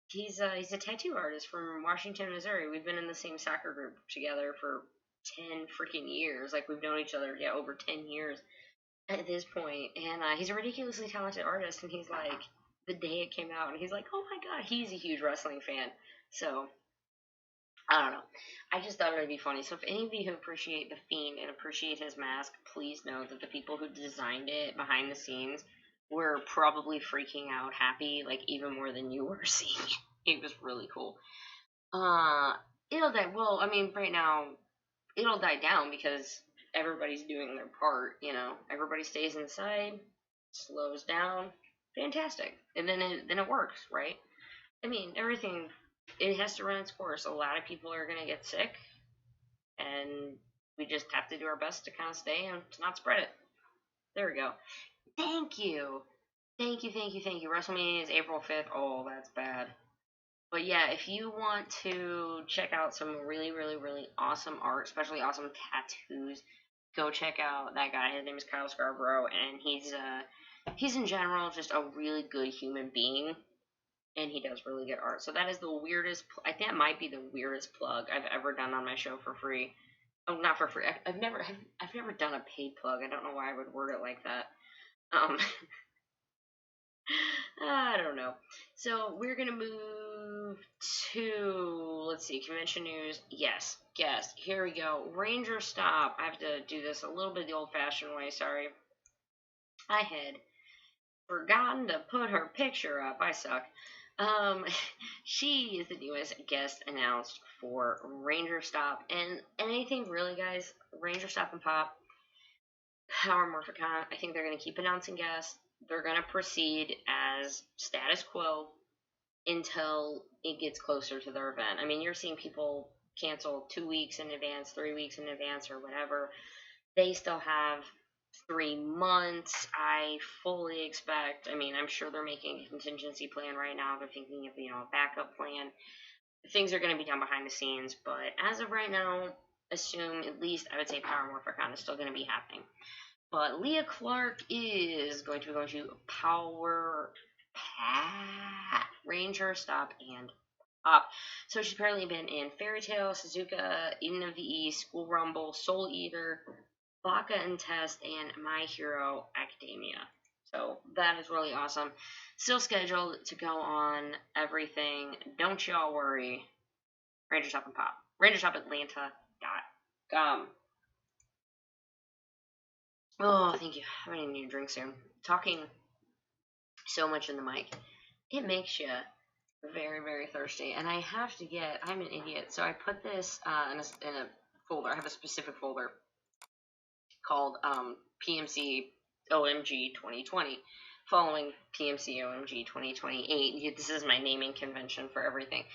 He's a tattoo artist from Washington, Missouri. We've been in the same soccer group together for 10 freaking years. Like, we've known each other, over 10 years at this point. And he's a ridiculously talented artist. And he's like, the day it came out, and he's like, oh my god, he's a huge wrestling fan. So I don't know. I just thought it would be funny. So if any of you who appreciate The Fiend and appreciate his mask, please know that the people who designed it behind the scenes were probably freaking out happy, like even more than you were seeing it. It was really cool. Uh, it'll die. Well, I mean, right now it'll die down because everybody's doing their part. You know, everybody stays inside, slows down, fantastic, and then it works, right? I mean, everything it has to run its course. A lot of people are gonna get sick, and we just have to do our best to kind of stay and to not spread it. There we go. Thank you. Thank you, thank you, thank you. WrestleMania is April 5th. Oh, that's bad. But yeah, if you want to check out some really, really, really awesome art, especially awesome tattoos, go check out that guy. His name is Kyle Scarborough, and he's in general just a really good human being, and he does really good art. So that is the weirdest. I think that might be the weirdest plug I've ever done on my show for free. Oh, not for free. I've never done a paid plug. I don't know why I would word it like that. Um, I don't know. So we're gonna move to, let's see, convention news. Yes, guest. Here we go. Ranger Stop. I have to do this a little bit the old-fashioned way. Sorry, I had forgotten to put her picture up. I suck. Um, she is the newest guest announced for Ranger Stop, and anything really, guys. Ranger Stop and Pop, Power Morphicon. I think they're gonna keep announcing guests. They're gonna proceed as status quo until it gets closer to their event. I mean, you're seeing people cancel 2 weeks in advance, 3 weeks in advance, or whatever. They still have 3 months. I fully expect. I mean, I'm sure they're making a contingency plan right now. They're thinking of a backup plan. Things are going to be done behind the scenes, but as of right now, assume at least I would say Power Morphicon is still going to be happening. But Leah Clark is going to be going to Power Ranger Stop and Pop. So she's apparently been in Fairy Tail, Suzuka, Eden of the East, School Rumble, Soul Eater, Baka and Test, and My Hero Academia. So that is really awesome. Still scheduled to go on everything. Don't y'all worry. Ranger Stop and Pop. RangerStopAtlanta.com. Oh, thank you. I'm gonna need a drink soon. Talking so much in the mic, it makes you very, very thirsty. And I have to get. I'm an idiot, so I put this in a folder. I have a specific folder called PMC OMG 2020, following PMC OMG 2028. This is my naming convention for everything.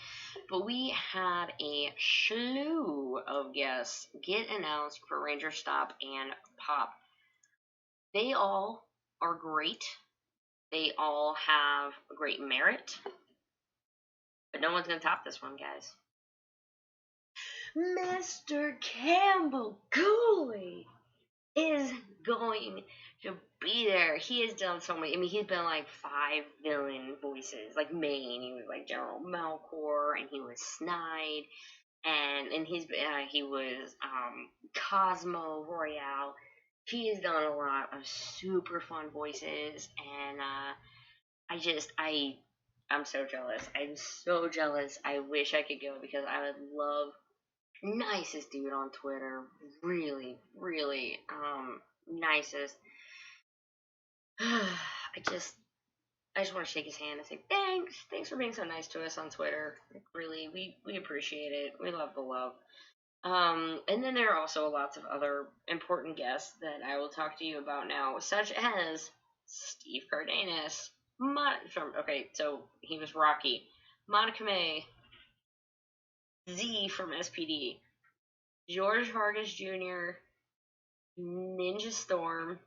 But we had a slew of guests get announced for Ranger Stop and Pop. They all are great. They all have great merit. But no one's going to top this one, guys. Mr. Campbell Cooley is going to be there. He has done so many. I mean, he's been like 5 villain voices. Like Maine, he was like General Melkor, and he was Snide, and he was Cosmo Royale. He has done a lot of super fun voices, and I'm so jealous. I'm so jealous. I wish I could go because I would love. Nicest dude on Twitter. Really, really, nicest. I just want to shake his hand and say thanks for being so nice to us on Twitter. Like, really, we appreciate it. We love the love. And then there are also lots of other important guests that I will talk to you about now, such as Steve Cardenas. So he was Rocky. Monica May. Z from SPD. George Vargas Jr., Ninja Storm,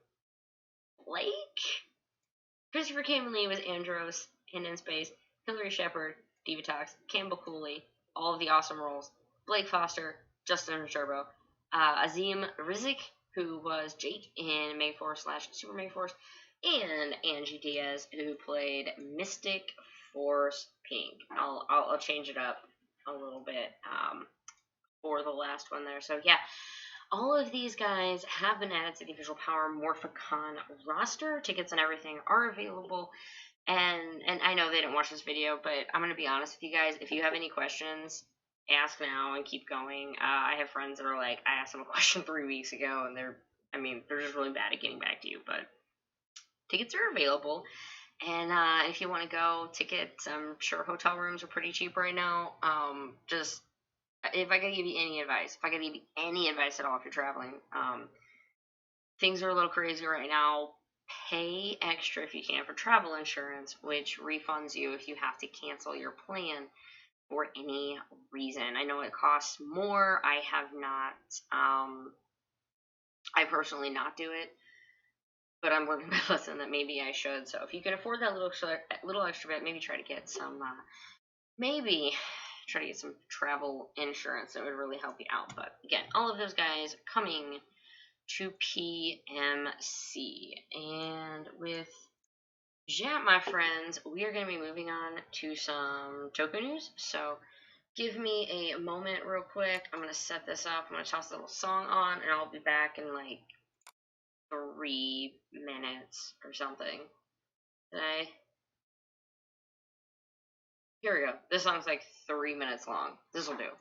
Blake, Christopher Kamen was Andros, and in Space, Hillary Shepard, Divatox, Campbell Cooley, all of the awesome roles, Blake Foster, Justin Turbo, Azim Rizik, who was Jake in Mayforce/Super Mayforce, and Angie Diaz, who played Mystic Force Pink. I'll change it up a little bit for the last one there. So yeah, all of these guys have been added to the official Power Morphicon roster. Tickets and everything are available. And I know they didn't watch this video, but I'm going to be honest with you guys. If you have any questions, ask now and keep going. I have friends that are like, I asked them a question 3 weeks ago, and they're just really bad at getting back to you. But tickets are available, and if you want to go, tickets, I'm sure hotel rooms are pretty cheap right now. Just if I gotta give you any advice, if I gotta give you any advice at all, if you're traveling, things are a little crazy right now. Pay extra if you can for travel insurance, which refunds you if you have to cancel your plan for any reason. I know it costs more. I have not, I personally not do it, but I'm learning my lesson that maybe I should. So if you can afford that little extra bit, maybe try to get some, maybe try to get some travel insurance. That would really help you out. But again, all of those guys coming to PMC. And with that, my friends, we are going to be moving on to some Toku news. So give me a moment real quick. I'm going to set this up. I'm going to toss a little song on, and I'll be back in like 3 minutes or something. Here we go. This song's like 3 minutes long. This will do.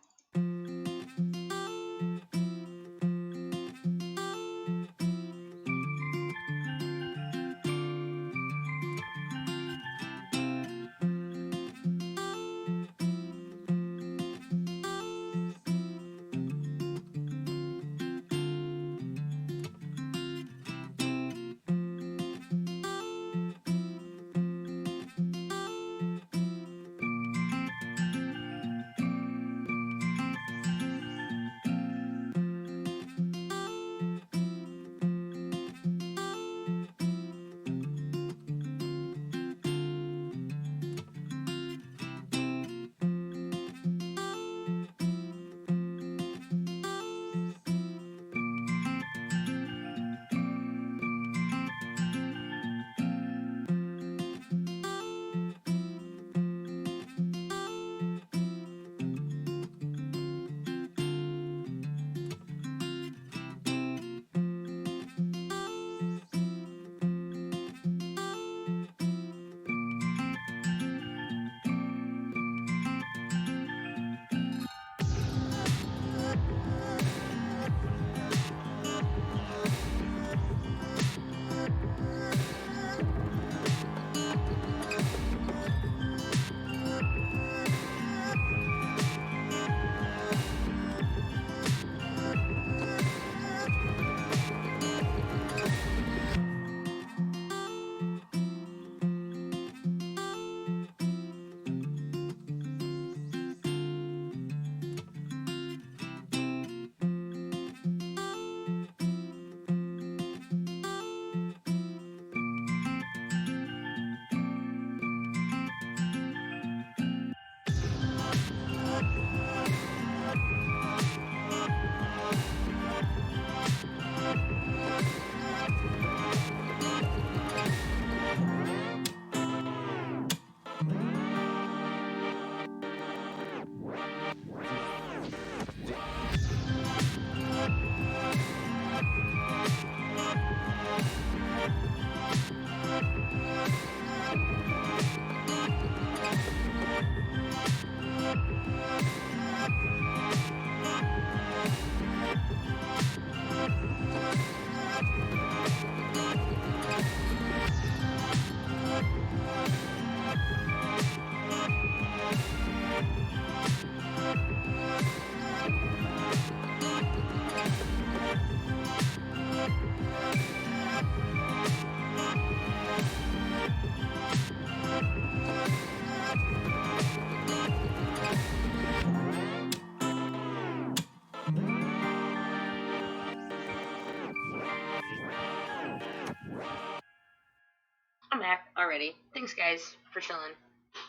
I'm back already. Thanks, guys, for chilling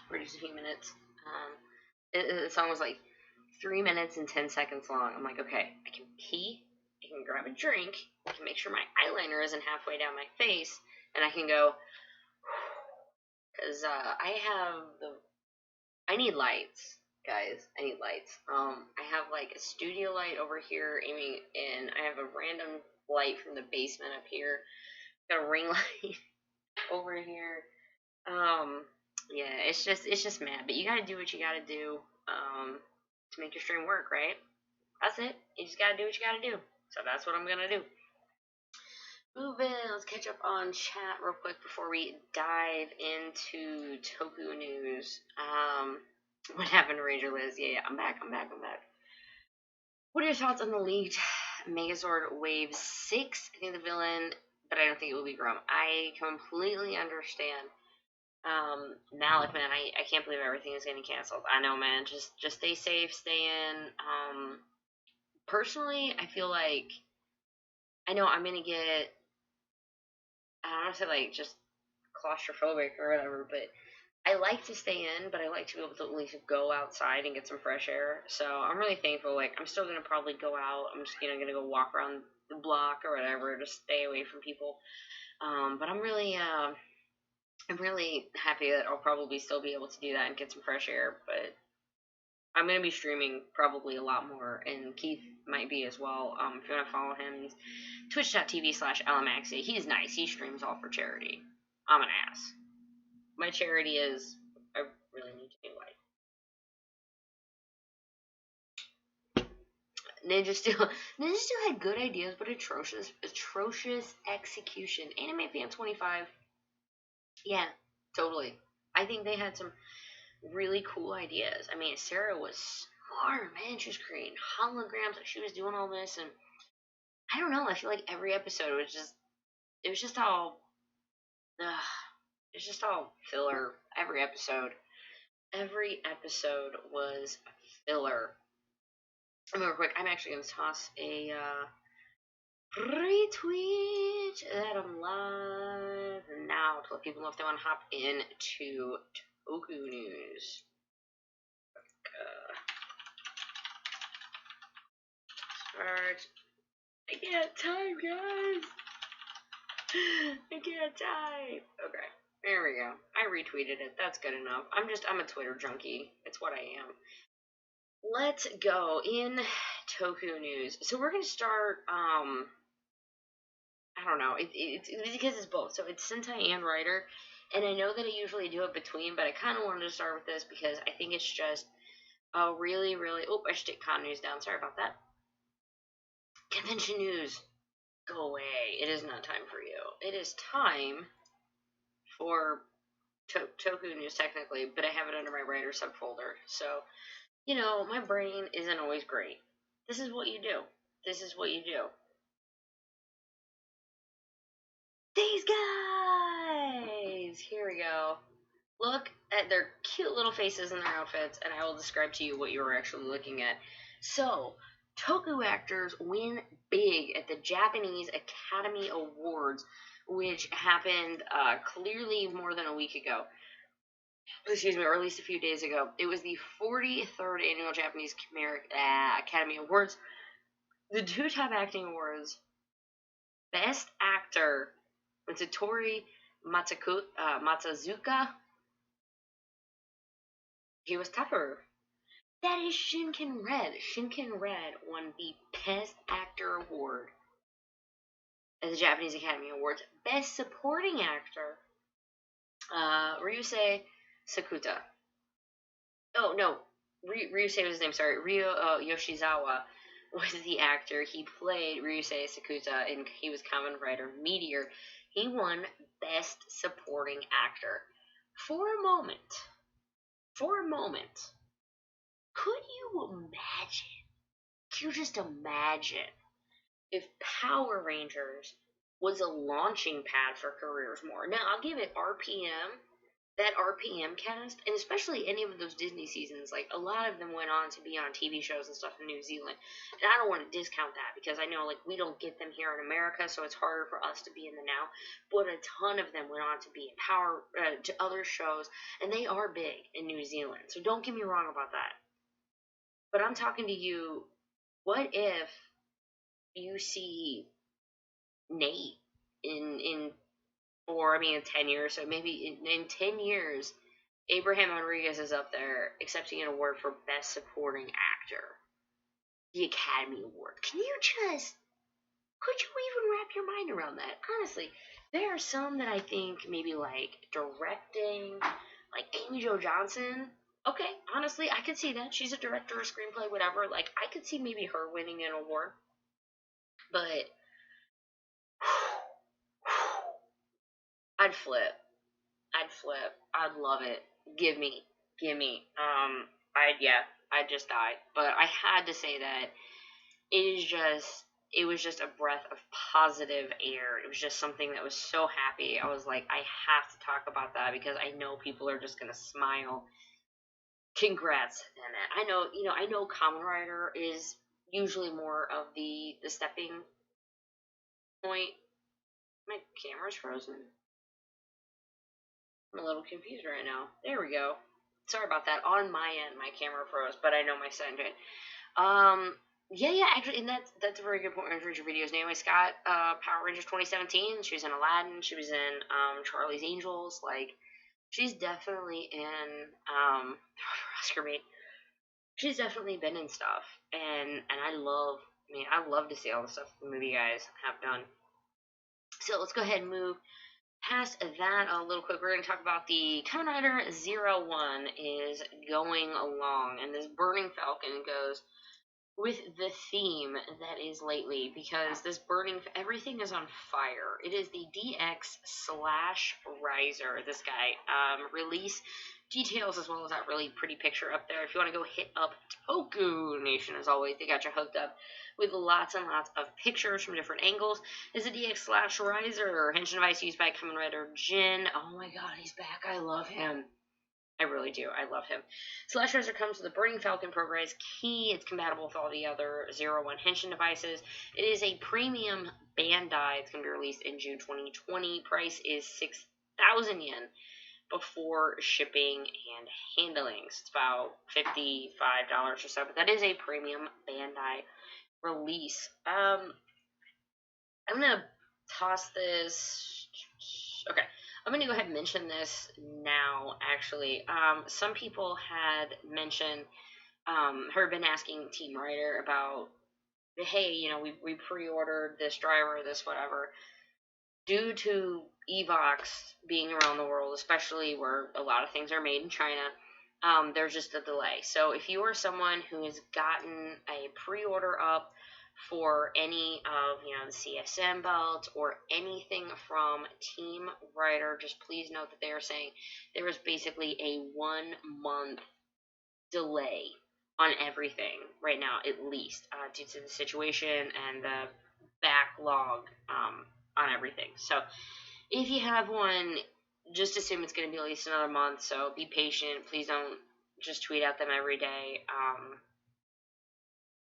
for just a few minutes. The song was like 3 minutes and 10 seconds long. I'm like, okay, I can pee, I can grab a drink, I can make sure my eyeliner isn't halfway down my face, and I can go, because I need lights, guys. I need lights. I have like a studio light over here aiming in. I have a random light from the basement up here. Got a ring light over here. Yeah, it's just mad. But you gotta do what you gotta do. to make your stream work, right? That's it. You just gotta do what you gotta do. So that's what I'm gonna do. Moving, let's catch up on chat real quick before we dive into Toku news. What happened to Ranger Liz? Yeah, I'm back. What are your thoughts on the leaked Megazord Wave 6? I think the villain, but I don't think it will be Grum. I completely understand. Malik, man, I can't believe everything is getting canceled. I know, man. Just stay safe, stay in. Personally, I feel like I know I'm gonna get. I don't want to say like just claustrophobic or whatever, but I like to stay in, but I like to be able to at least go outside and get some fresh air. So I'm really thankful. Like I'm still gonna probably go out. I'm just gonna go walk around the block or whatever, just stay away from people. But I'm really happy that I'll probably still be able to do that and get some fresh air. But I'm gonna be streaming probably a lot more, and Keith might be as well. If you wanna follow him, he's twitch.tv/lmaxia. He's nice. He streams all for charity. I'm an ass. My charity is I really need to do life. Ninja Steel had good ideas, but atrocious execution. Anime Fan 25. Yeah, totally. I think they had some really cool ideas. I mean, Sarah was smart, man. She was creating holograms, like she was doing all this, and I don't know. I feel like every episode was just all, it's just all filler. Every episode was filler. Real quick, I'm actually gonna toss a retweet that I'm live now to let people know if they want to hop into Toku news. Start. I can't type, guys. I can't type. Okay, there we go. I retweeted it. That's good enough. I'm a Twitter junkie. It's what I am. Let's go in Toku news. So we're gonna start. I don't know. It's because it's both. So it's Sentai and writer, and I know that I usually do it between, but I kind of wanted to start with this because I think it's just a really, really. Oh, I should take con news down. Sorry about that. Convention news. Go away. It is not time for you. It is time for Toku news technically, but I have it under my writer subfolder. So, my brain isn't always great. This is what you do. These guys! Here we go. Look at their cute little faces and their outfits, and I will describe to you what you're actually looking at. So, Toku actors win big at the Japanese Academy Awards, which happened clearly more than a week ago. Excuse me, or at least a few days ago. It was the 43rd annual Japanese Academy Awards. The two top acting awards, Best Actor, Mitsutori Matsuzuka. He was tougher. That is Shinken Red. Shinken Red won the Best Actor Award at the Japanese Academy Awards. Best Supporting Actor, Ryusei Sakuta. Oh, no. Ryusei was his name, sorry. Ryo Yoshizawa was the actor. He played Ryusei Sakuta, and he was Kamen Rider Meteor. He won Best Supporting Actor. For a moment, could you just imagine if Power Rangers was a launching pad for careers more? Now, I'll give it RPM. That RPM cast, and especially any of those Disney seasons, like a lot of them went on to be on TV shows and stuff in New Zealand. And I don't want to discount that because I know like we don't get them here in America, so it's harder for us to be in the now. But a ton of them went on to be in to other shows, and they are big in New Zealand. So don't get me wrong about that. But I'm talking to you. What if you see Nate in 10 years, so maybe in 10 years, Abraham Rodriguez is up there accepting an award for Best Supporting Actor. The Academy Award. Could you even wrap your mind around that? Honestly, there are some that I think maybe like directing, like Amy Jo Johnson. Okay, honestly, I could see that. She's a director, a screenplay, whatever. Like, I could see maybe her winning an award. But I'd flip. I'd flip. I'd love it. Give me. Give me. I'd just die. But I had to say that it was just a breath of positive air. It was just something that was so happy. I was like, I have to talk about that because I know people are just gonna smile. Congrats, Annette. I know Kamen Rider is usually more of the stepping point. My camera's frozen. I'm a little confused right now. There we go. Sorry about that. On my end, my camera froze, but I know my sound did. Yeah, actually, and that's a very good point. Ranger videos. Naomi Scott, Power Rangers 2017. She was in Aladdin. She was in Charlie's Angels. Like, she's definitely in Oscar bait. She's definitely been in stuff, and I love to see all the stuff the movie guys have done. So let's go ahead and move past that a little quick. We're going to talk about the Kamen Rider Zero One is going along, and this Burning Falcon goes with the theme that is lately because this everything is on fire. It is the DX slash Riser. This guy release details as well as that really pretty picture up there. If you want to go hit up Toku Nation, as always, they got you hooked up with lots and lots of pictures from different angles. This is a DX slash Riser, henshin device used by Kamen Rider Jin. Oh my god, he's back. I love him. I really do. I love him. Slash Riser comes with the Burning Falcon program is key. It's compatible with all the other Zero One henshin devices. It is a premium Bandai. It's going to be released in June 2020. Price is 6,000 yen before shipping and handling. So it's about $55 or so, but that is a premium Bandai release. I'm gonna toss this. Okay, I'm gonna go ahead and mention this now. Actually, some people had mentioned, been asking Team Writer about, hey, we pre-ordered this driver, this whatever, due to Evox being around the world, especially where a lot of things are made in China. There's just a delay. So if you are someone who has gotten a pre-order up for any of the CSM belts or anything from Team Writer, just please note that they are saying there is basically a 1 month delay on everything right now, at least, due to the situation and the backlog on everything. So if you have one, just assume it's going to be at least another month, so be patient. Please don't just tweet at them every day.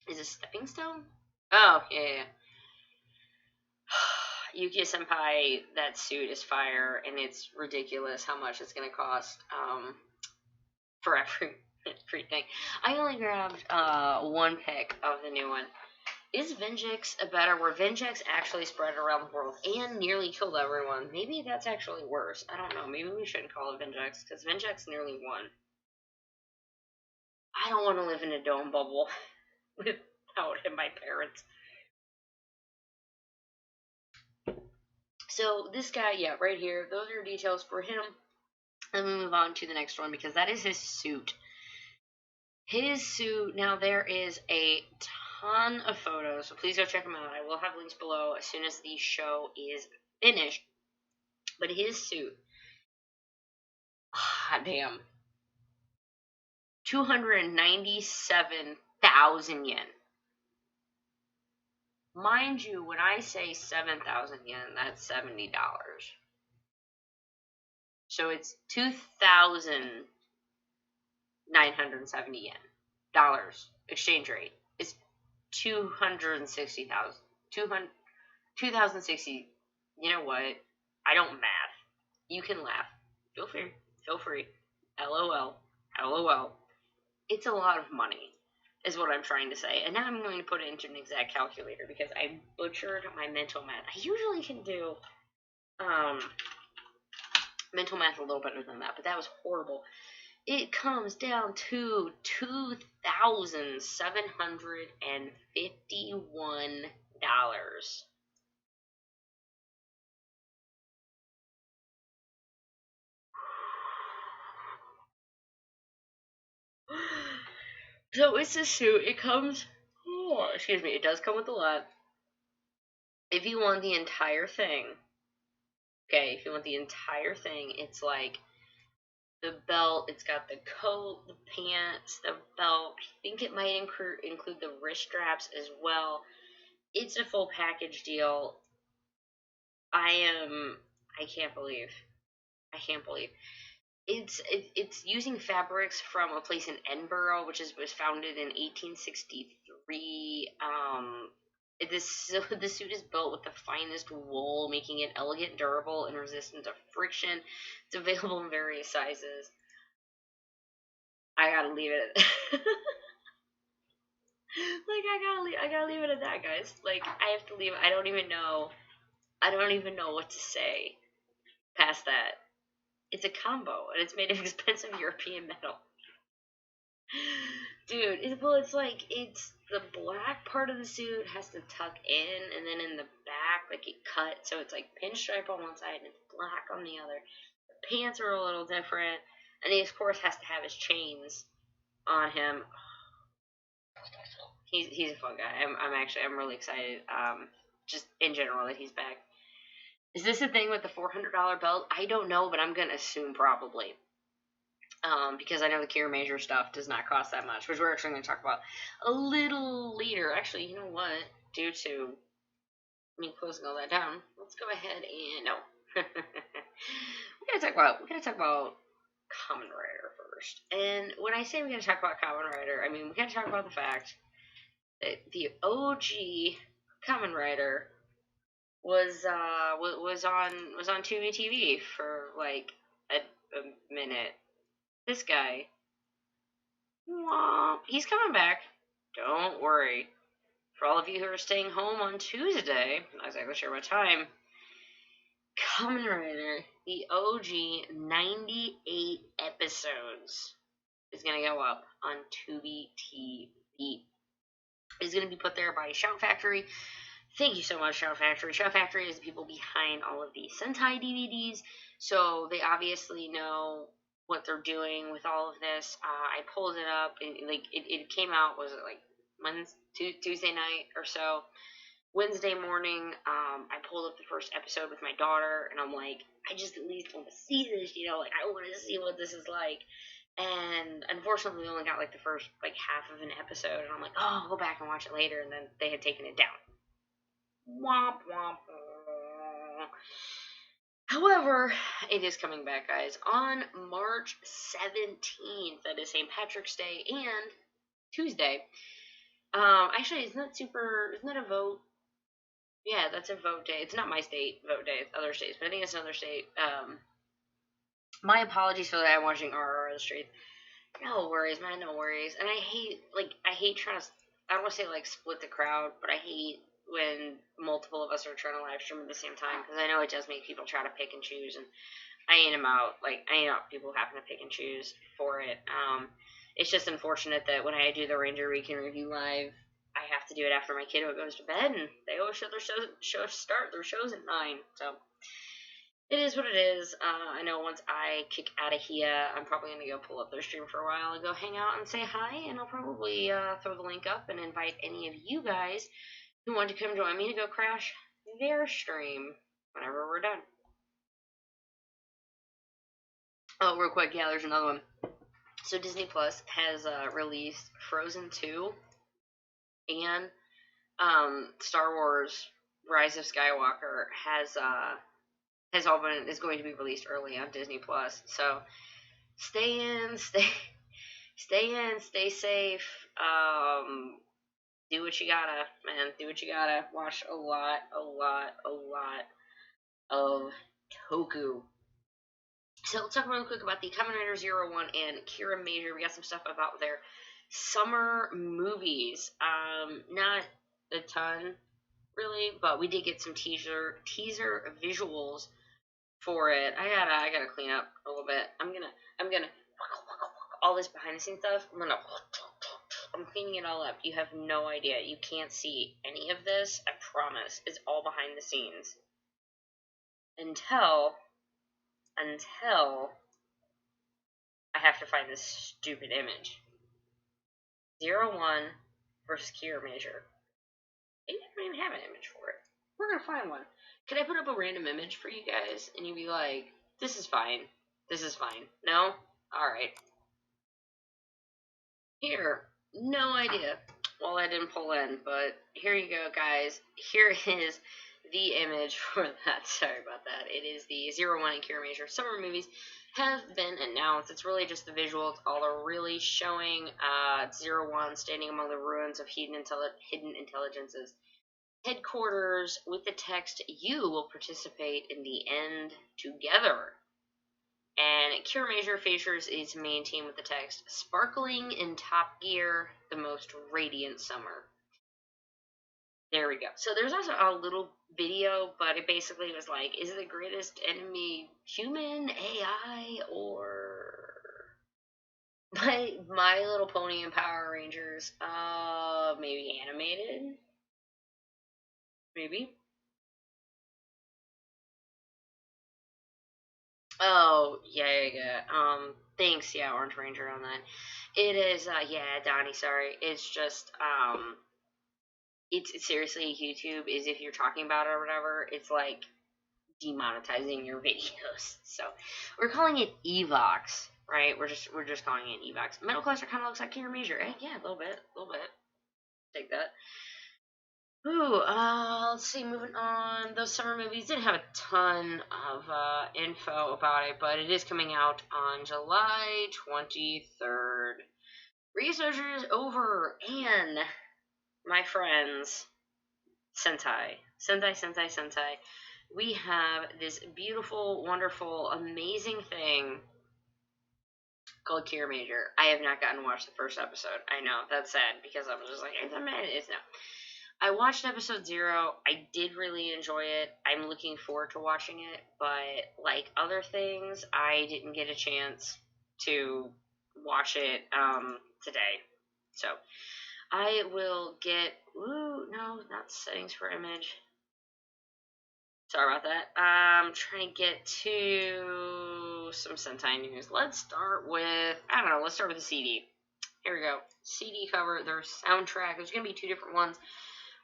Is it Stepping Stone? Oh, yeah. Yuki Senpai, that suit is fire, and it's ridiculous how much it's going to cost for everything. I only grabbed one pick of the new one. Is Vengex where Vengex actually spread around the world and nearly killed everyone? Maybe that's actually worse. I don't know. Maybe we shouldn't call it Vengex, because Vengex nearly won. I don't want to live in a dome bubble without him, my parents. So this guy, yeah, right here, those are details for him. Let me move on to the next one because that is his suit. His suit, now there is a ton of photos, so please go check them out. I will have links below as soon as the show is finished. But his suit, damn, 297,000 yen. Mind you, when I say 7,000 yen, that's $70. So it's 2,970 yen. Dollars. Exchange rate is 260,000. 2,060. You know what? I don't math. You can laugh. Feel free. Feel free. LOL. LOL. It's a lot of money, is what I'm trying to say. And now I'm going to put it into an exact calculator because I butchered my mental math. I usually can do mental math a little better than that, but that was horrible. It comes down to $2,751. So it's a suit. It comes. Oh, excuse me. It does come with a lot. If you want the entire thing, okay. If you want the entire thing, it's like the belt. It's got the coat, the pants, the belt. I think it might include the wrist straps as well. It's a full package deal. I can't believe. I can't believe. It's using fabrics from a place in Edinburgh, which was founded in 1863. The suit is built with the finest wool, making it elegant, durable, and resistant to friction. It's available in various sizes. I gotta leave it. I gotta leave it at that, guys. Like, I have to leave. I don't even know. I don't even know what to say past that. It's a combo, and it's made of expensive European metal. Dude, it's like, it's the black part of the suit has to tuck in, and then in the back, like, it cut, so it's like pinstripe on one side and it's black on the other. The pants are a little different, and he, of course, has to have his chains on him. He's a fun guy. I'm really excited. Just in general that he's back. Is this a thing with the $400 belt? I don't know, but I'm gonna assume probably. Because I know the Kiramager stuff does not cost that much, which we're actually going to talk about a little later. Actually, you know what? Due to me closing all that down, let's go ahead and no. we're gonna talk about Kamen Rider first. And when I say we're gonna talk about Kamen Rider, I mean we're gonna talk about the fact that the OG Kamen Rider was on Tubi TV for like a minute. This guy, he's coming back. Don't worry. For all of you who are staying home on Tuesday, not exactly sure what time, Kamen Rider, the OG 98 episodes, is going to go up on Tubi TV. It's going to be put there by Shout Factory. Thank you so much, Shout Factory. Shout Factory is the people behind all of the Sentai DVDs, so they obviously know what they're doing with all of this. I pulled it up, and it came out, was it like Tuesday night or so? Wednesday morning, I pulled up the first episode with my daughter, and I'm like, I just at least want to see this, like, I want to see what this is like. And unfortunately, we only got like the first like half of an episode, and I'm like, oh, I'll go back and watch it later, and then they had taken it down. Womp womp. However, it is coming back, guys, on March 17th. That is St. Patrick's Day and Tuesday. Actually, isn't that a vote? Yeah, that's a vote day. It's not my state vote day, it's other states, but I think it's another state. My apologies for that. I'm watching RR the Street. No worries, man, no worries. And I hate trying to, I don't want to say like split the crowd, but I hate when multiple of us are trying to live stream at the same time, because I know it does make people try to pick and choose, and I ain't out people having to pick and choose for it. It's just unfortunate that when I do the Ranger Weekend Review Live, I have to do it after my kiddo goes to bed, and they always start their shows at 9, so it is what it is. I know once I kick out of here, I'm probably going to go pull up their stream for a while and go hang out and say hi, and I'll probably throw the link up and invite any of you guys who want to come join me to go crash their stream whenever we're done. Oh, real quick, yeah, there's another one. So Disney Plus has released Frozen 2 and Star Wars Rise of Skywalker is going to be released early on Disney Plus. So stay in, stay safe. Do what you gotta, man. Do what you gotta. Watch a lot of Toku. So let's talk real quick about the Kamen Rider 01 and Kiramager. We got some stuff about their summer movies. Not a ton, really, but we did get some teaser visuals for it. I gotta clean up a little bit. I'm gonna all this behind the scenes stuff. I'm cleaning it all up. You have no idea. You can't see any of this. I promise. It's all behind the scenes. Until I have to find this stupid image. 01 versus Kiramager. Maybe I don't even have an image for it. We're gonna find one. Could I put up a random image for you guys and you'd be like, this is fine. This is fine. No? Alright. Here. No idea. Well, I didn't pull in, but here you go, guys. Here is the image for that. Sorry about that. It is the 01 and Kiramager summer movies have been announced. It's really just the visuals. All are really showing 01 standing among the ruins of hidden intelligences headquarters with the text, "You will participate in the end together." And Kiramager features its main team with the text, "Sparkling in Top Gear, the most radiant summer." There we go. So there's also a little video, but it basically was like, is the greatest enemy human, AI, or My Little Pony and Power Rangers? Maybe animated? Maybe? Oh, yeah. Thanks, yeah, Orange Ranger on that. It is, yeah, Donnie, sorry. It's just, it's seriously, YouTube is, if you're talking about it or whatever, it's like demonetizing your videos. So, we're calling it Evox, right? We're just calling it Evox. Metal Cluster kind of looks like Kiramager. Yeah, a little bit. Take that. Ooh, let's see, moving on. Those summer movies didn't have a ton of info about it, but it is coming out on July 23rd. Research is over, and my friends, Sentai. We have this beautiful, wonderful, amazing thing called Kiramager. I have not gotten to watch the first episode. I know, that's sad, because I was just like, it's no. I watched episode 0. I did really enjoy it. I'm looking forward to watching it, but like other things, I didn't get a chance to watch it today. So I will get. Ooh, no, not settings for image. Sorry about that. I'm trying to get to some Sentai news. Let's start with, let's start with the CD. Here we go. CD cover, their soundtrack. There's going to be 2 different ones.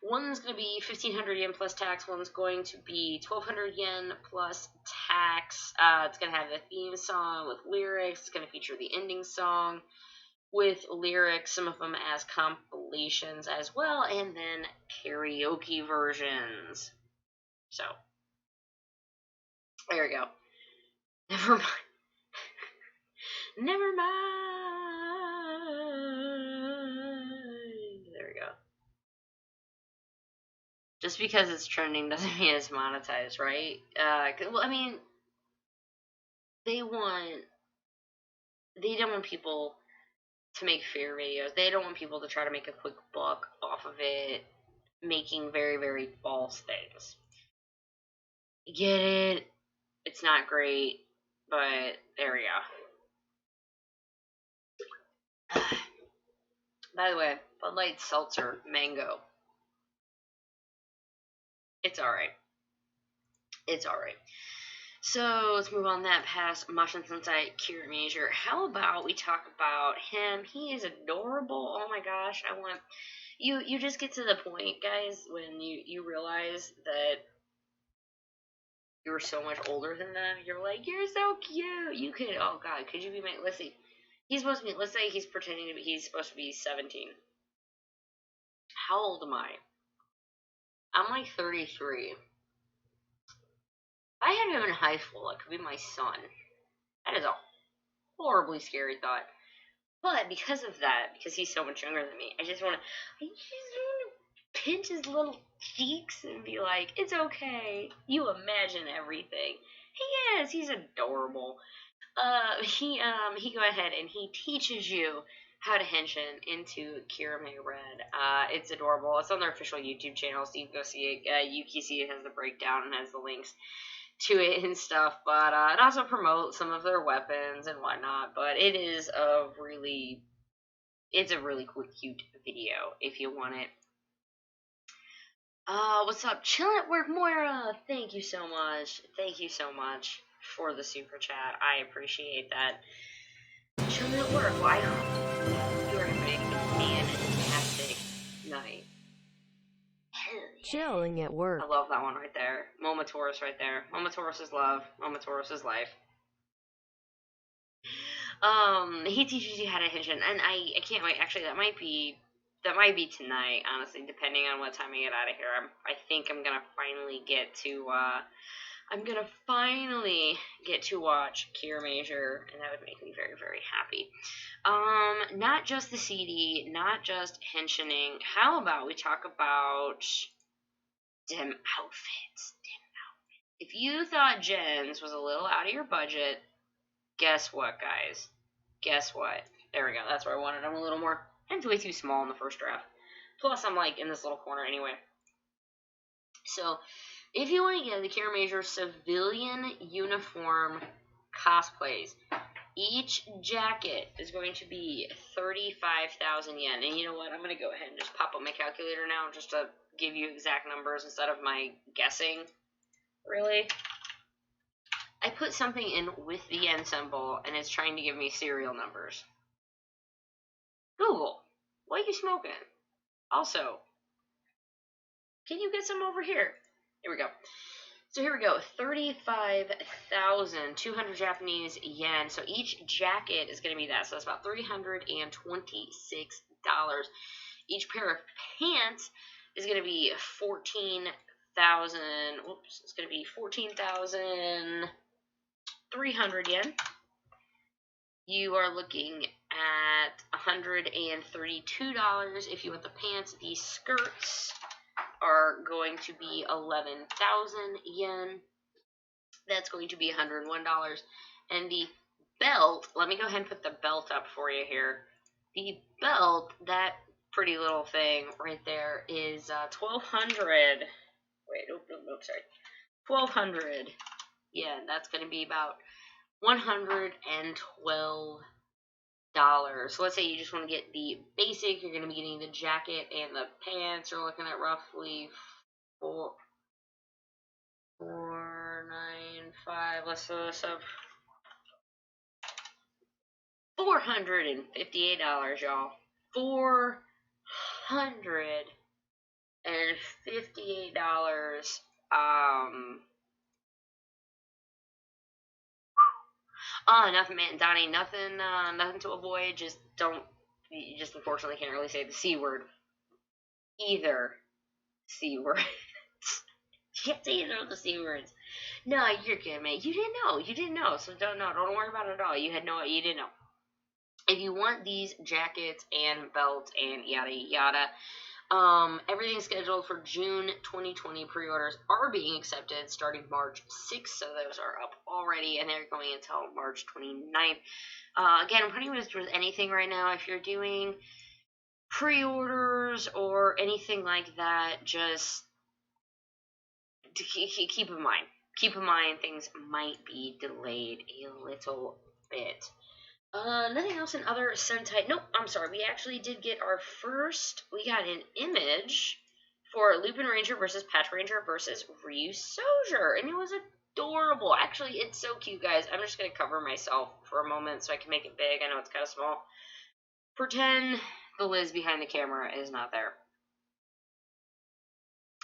One's going to be 1,500 yen plus tax. One's going to be 1,200 yen plus tax. It's going to have a theme song with lyrics. It's going to feature the ending song with lyrics, some of them as compilations as well, and then karaoke versions. So, there we go. Never mind. Never mind. There we go. Just because it's trending doesn't mean it's monetized, right? Well, I mean, they don't want people to make fair videos. They don't want people to try to make a quick buck off of it, making very, very false things. Get it? It's not great, but there we go. By the way, Bud Light Seltzer Mango. It's alright. So, let's move on that past Mashin Sensei Kiramager. How about we talk about him? He is adorable. Oh my gosh, I want... You just get to the point, guys, when you realize that you're so much older than them. You're like, you're so cute. You could, oh god, could you be my... Let's see. He's supposed to be... Let's say he's pretending to be... He's supposed to be 17. How old am I? I'm like 33. If I had him in high school, it could be my son. That is a horribly scary thought. But because of that, because he's so much younger than me, I just want to pinch his little cheeks and be like, it's okay. You imagine everything. He is. He's adorable. He go ahead and he teaches you how to henshin into Kirame Red. It's adorable. It's on their official YouTube channel, so you can go see it. Yukisi has the breakdown and has the links to it and stuff, but it also promotes some of their weapons and whatnot, but it's a really cute video if you want it. What's up? Chillin' at Work Moira! Thank you so much for the super chat. I appreciate that. Chillin' at work, why not? You're a big fan tonight. Chilling at work. I love that one right there. Momotaurus right there. Momotaurus is love. Momotaurus is life. He teaches you how to henshin, and I can't wait. Actually, that might be tonight. Honestly, depending on what time I get out of here, I think I'm gonna finally get to watch Kiramager, and that would make me very, very happy. Not just the CD, not just henshining. How about we talk about dim outfits? If you thought Jen's was a little out of your budget, guess what, guys? Guess what? There we go. That's where I wanted. I'm a little more. It's way too small in the first draft. Plus, I'm like in this little corner anyway. So, if you want to get the Kiramager civilian uniform cosplays, each jacket is going to be 35,000 yen. And you know what? I'm going to go ahead and just pop up my calculator now just to give you exact numbers instead of my guessing. Really? I put something in with the yen symbol, and it's trying to give me serial numbers. Google, what are you smoking? Also, can you get some over here? Here we go. So here we go, 35,200 Japanese yen. So each jacket is going to be that. So that's about $326. Each pair of pants is going to be 14,000. Whoops, it's going to be 14,300 yen. You are looking at $132 if you want the pants. These skirts are going to be 11,000 yen. That's going to be $101. And the belt, let me go ahead and put the belt up for you here. The belt, that pretty little thing right there, is 1,200. Wait, nope, sorry. 1,200. Yeah, that's going to be about $112. So let's say you just want to get the basic. You're going to be getting the jacket and the pants. You're looking at roughly $495. Let's throw this up. $458, y'all. $458. Nothing, man, Donnie. Nothing to avoid. Just don't. You just unfortunately can't really say the C word. Either C word. You can't say either of the C words. No, you're good, man. You didn't know. So don't worry about it at all. You didn't know. If you want these jackets and belts and yada yada, everything's scheduled for June 2020. Pre-orders are being accepted starting March 6th, so those are up already, and they're going until March 29th. Again, I'm pretty much with anything right now. If you're doing pre-orders or anything like that, just keep in mind. Keep in mind things might be delayed a little bit. Nothing else in other Sentai. Nope, I'm sorry. We actually did get we got an image for Lupin Ranger versus Patch Ranger versus Ryu Soldier, and it was adorable. Actually, it's so cute, guys. I'm just going to cover myself for a moment so I can make it big. I know it's kind of small. Pretend the Liz behind the camera is not there.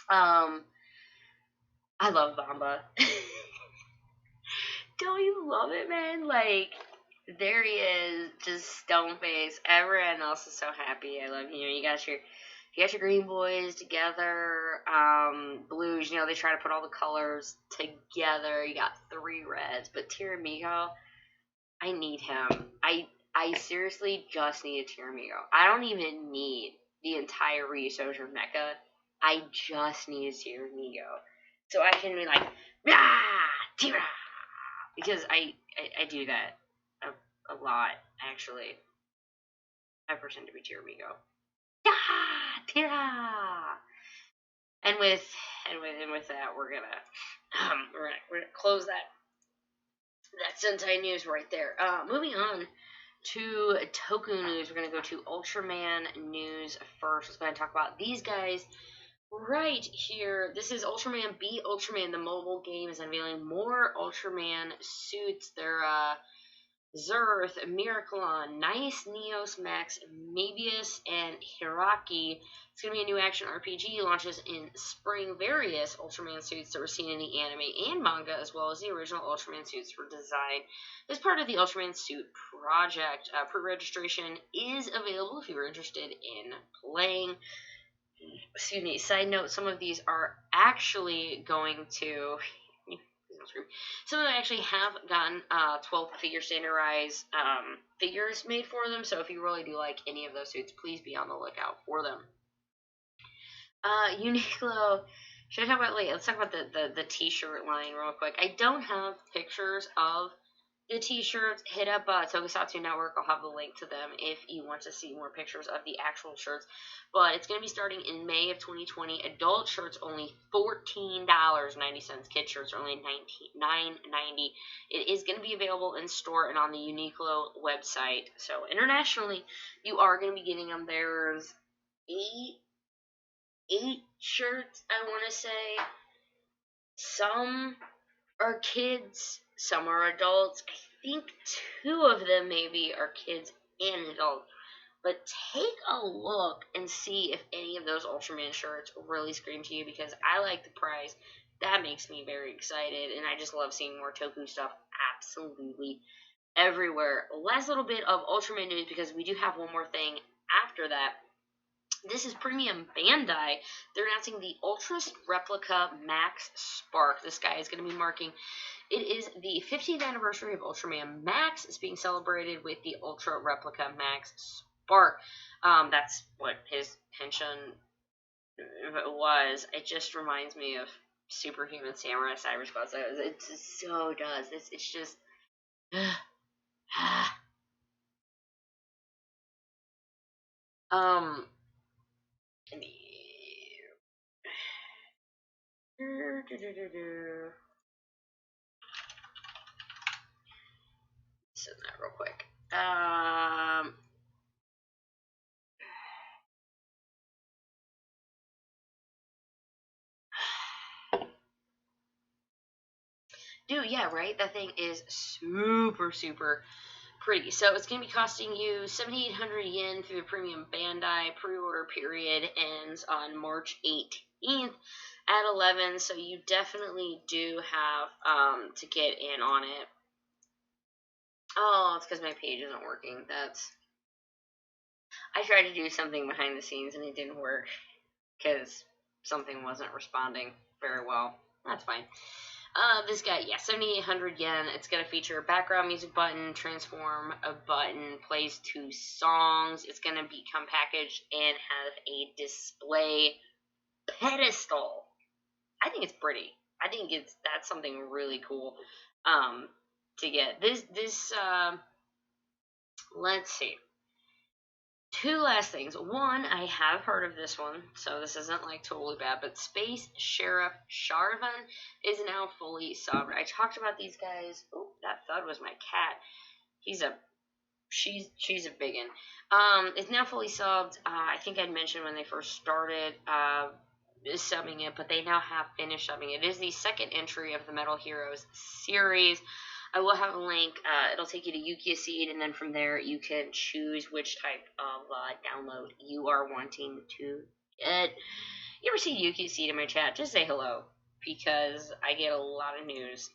I love Bamba. Don't you love it, man? Like, there he is, just stone face. Everyone else is so happy. I love you got your green boys together. Blues, they try to put all the colors together. You got 3 reds, but Tiramigo, I need him. I seriously just need a Tiramigo. I don't even need the entire Ryu Soldier mecha. I just need a Tiramigo. So I can be like, Tira! Because I do that a lot, actually. I pretend to be Tiramigo. Tira! And with that, we're gonna close that Sentai news right there. Moving on to Toku news, we're gonna go to Ultraman news first. Let's go ahead and talk about these guys right here. This is Ultraman B Ultraman. The mobile game is unveiling more Ultraman suits. They're Zerth, Miraculon, Nice, Neos, Max, Mabius, and Hiraki. It's going to be a new action RPG. Launches in spring. Various Ultraman suits that were seen in the anime and manga, as well as the original Ultraman suits, were designed as part of the Ultraman suit project. Pre-registration is available if you are interested in playing. Excuse me. Side note: some of these are actually going to. Some of them actually have gotten 12 figure standardized figures made for them, so if you really do like any of those suits, please be on the lookout for them. Uniqlo. Should I talk about, let's talk about the t-shirt line real quick. I don't have pictures of the t-shirts. Hit up Tokusatsu Network. I'll have the link to them if you want to see more pictures of the actual shirts. But it's going to be starting in May of 2020. Adult shirts only $14.90. Kid shirts are only $9.90. It is going to be available in store and on the Uniqlo website. So internationally, you are going to be getting them. There's eight shirts, I want to say. Some are kids, some are adults. I think 2 of them maybe are kids and adults. But take a look and see if any of those Ultraman shirts really scream to you, because I like the price. That makes me very excited, and I just love seeing more Toku stuff absolutely everywhere. Last little bit of Ultraman news, because we do have one more thing after that. This is Premium Bandai. They're announcing the Ultra Replica Max Spark. This guy is going to be marking. It is the 15th anniversary of Ultraman Max. It's being celebrated with the Ultra Replica Max Spark. That's what his pension was. It just reminds me of Superhuman Samurai Cyber Squad. It so does. It's just. Send that real quick. Dude, yeah, right? That thing is super, super pretty. So it's going to be costing you 7,800 yen through the Premium Bandai. Pre-order period ends on March 18th at 11, so you definitely do have to get in on it. Oh, it's because my page isn't working. I tried to do something behind the scenes and it didn't work because something wasn't responding very well. That's fine. This guy, yeah, 7,800 yen. It's going to feature a background music button, transform a button, plays 2 songs. It's going to become packaged and have a display pedestal. I think it's pretty. I think that's something really cool to get. Let's see. 2 last things. One, I have heard of this one, so this isn't like totally bad, but Space Sheriff Sharvan is now fully subbed. I talked about these guys. Oh, that thud was my cat. She's a biggin. It's now fully subbed. I think I'd mentioned when they first started subbing it, but they now have finished subbing it. It is the second entry of the Metal Heroes series. I will have a link. It'll take you to Yukia Seed, and then from there you can choose which type of download you are wanting to get. You ever see Yukia Seed in my chat? Just say hello, because I get a lot of news.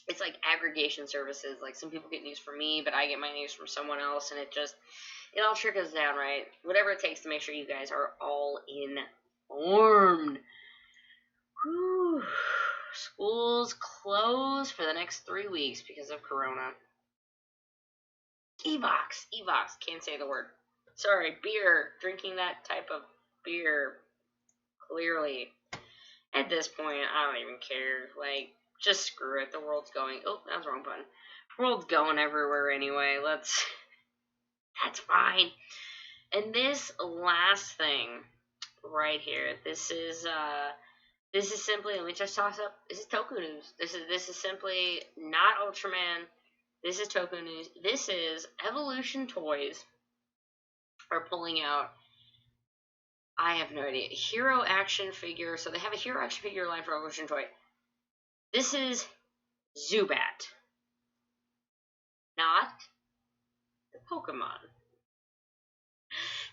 It's like aggregation services. Like, some people get news from me, but I get my news from someone else, and it all trickles down, right? Whatever it takes to make sure you guys are all informed. Whew. Schools closed for the next 3 weeks because of Corona. Evox, can't say the word. Sorry, beer. Drinking that type of beer. Clearly. At this point, I don't even care. Like, just screw it. The world's going. Oh, that was the wrong button. The world's going everywhere anyway. That's fine. And this last thing right here, this is simply, let me just toss up, this is Toku news. This is simply not Ultraman. This is Toku news. This is Evolution Toys are pulling out, I have no idea, hero action figure. So they have a hero action figure line for Evolution Toy. This is Zubat. not the Pokemon.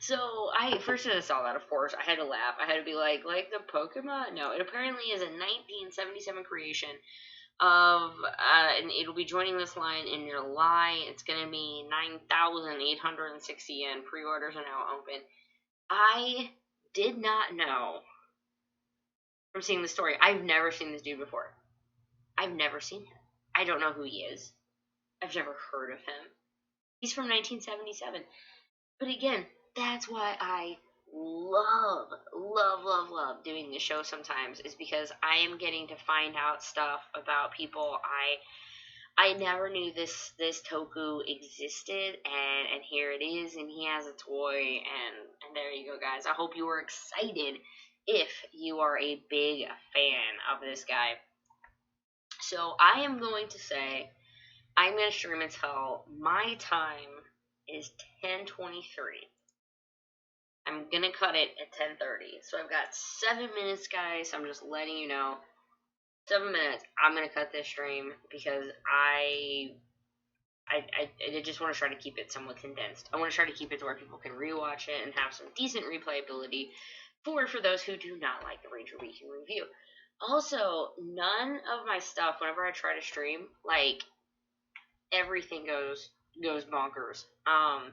So first I saw that, of course, I had to laugh. I had to be like the Pokemon? No, it apparently is a 1977 creation of, and it'll be joining this line in July. It's gonna be 9,860 yen. Pre-orders are now open. I did not know from seeing the story. I've never seen this dude before. I've never seen him. I don't know who he is. I've never heard of him. He's from 1977. But again, that's why I love doing the show sometimes, is because I am getting to find out stuff about people I never knew this Toku existed, and here it is, and he has a toy, and there you go, guys. I hope you were excited if you are a big fan of this guy. So I am going to say, I'm going to stream until my time is 10:23. I'm going to cut it at 10:30. So I've got 7 minutes, guys. I'm just letting you know. 7 minutes. I'm going to cut this stream because I just want to try to keep it somewhat condensed. I want to try to keep it to where people can rewatch it and have some decent replayability for those who do not like the Ranger Week in Review. Also, none of my stuff, whenever I try to stream, like, everything goes bonkers. I'm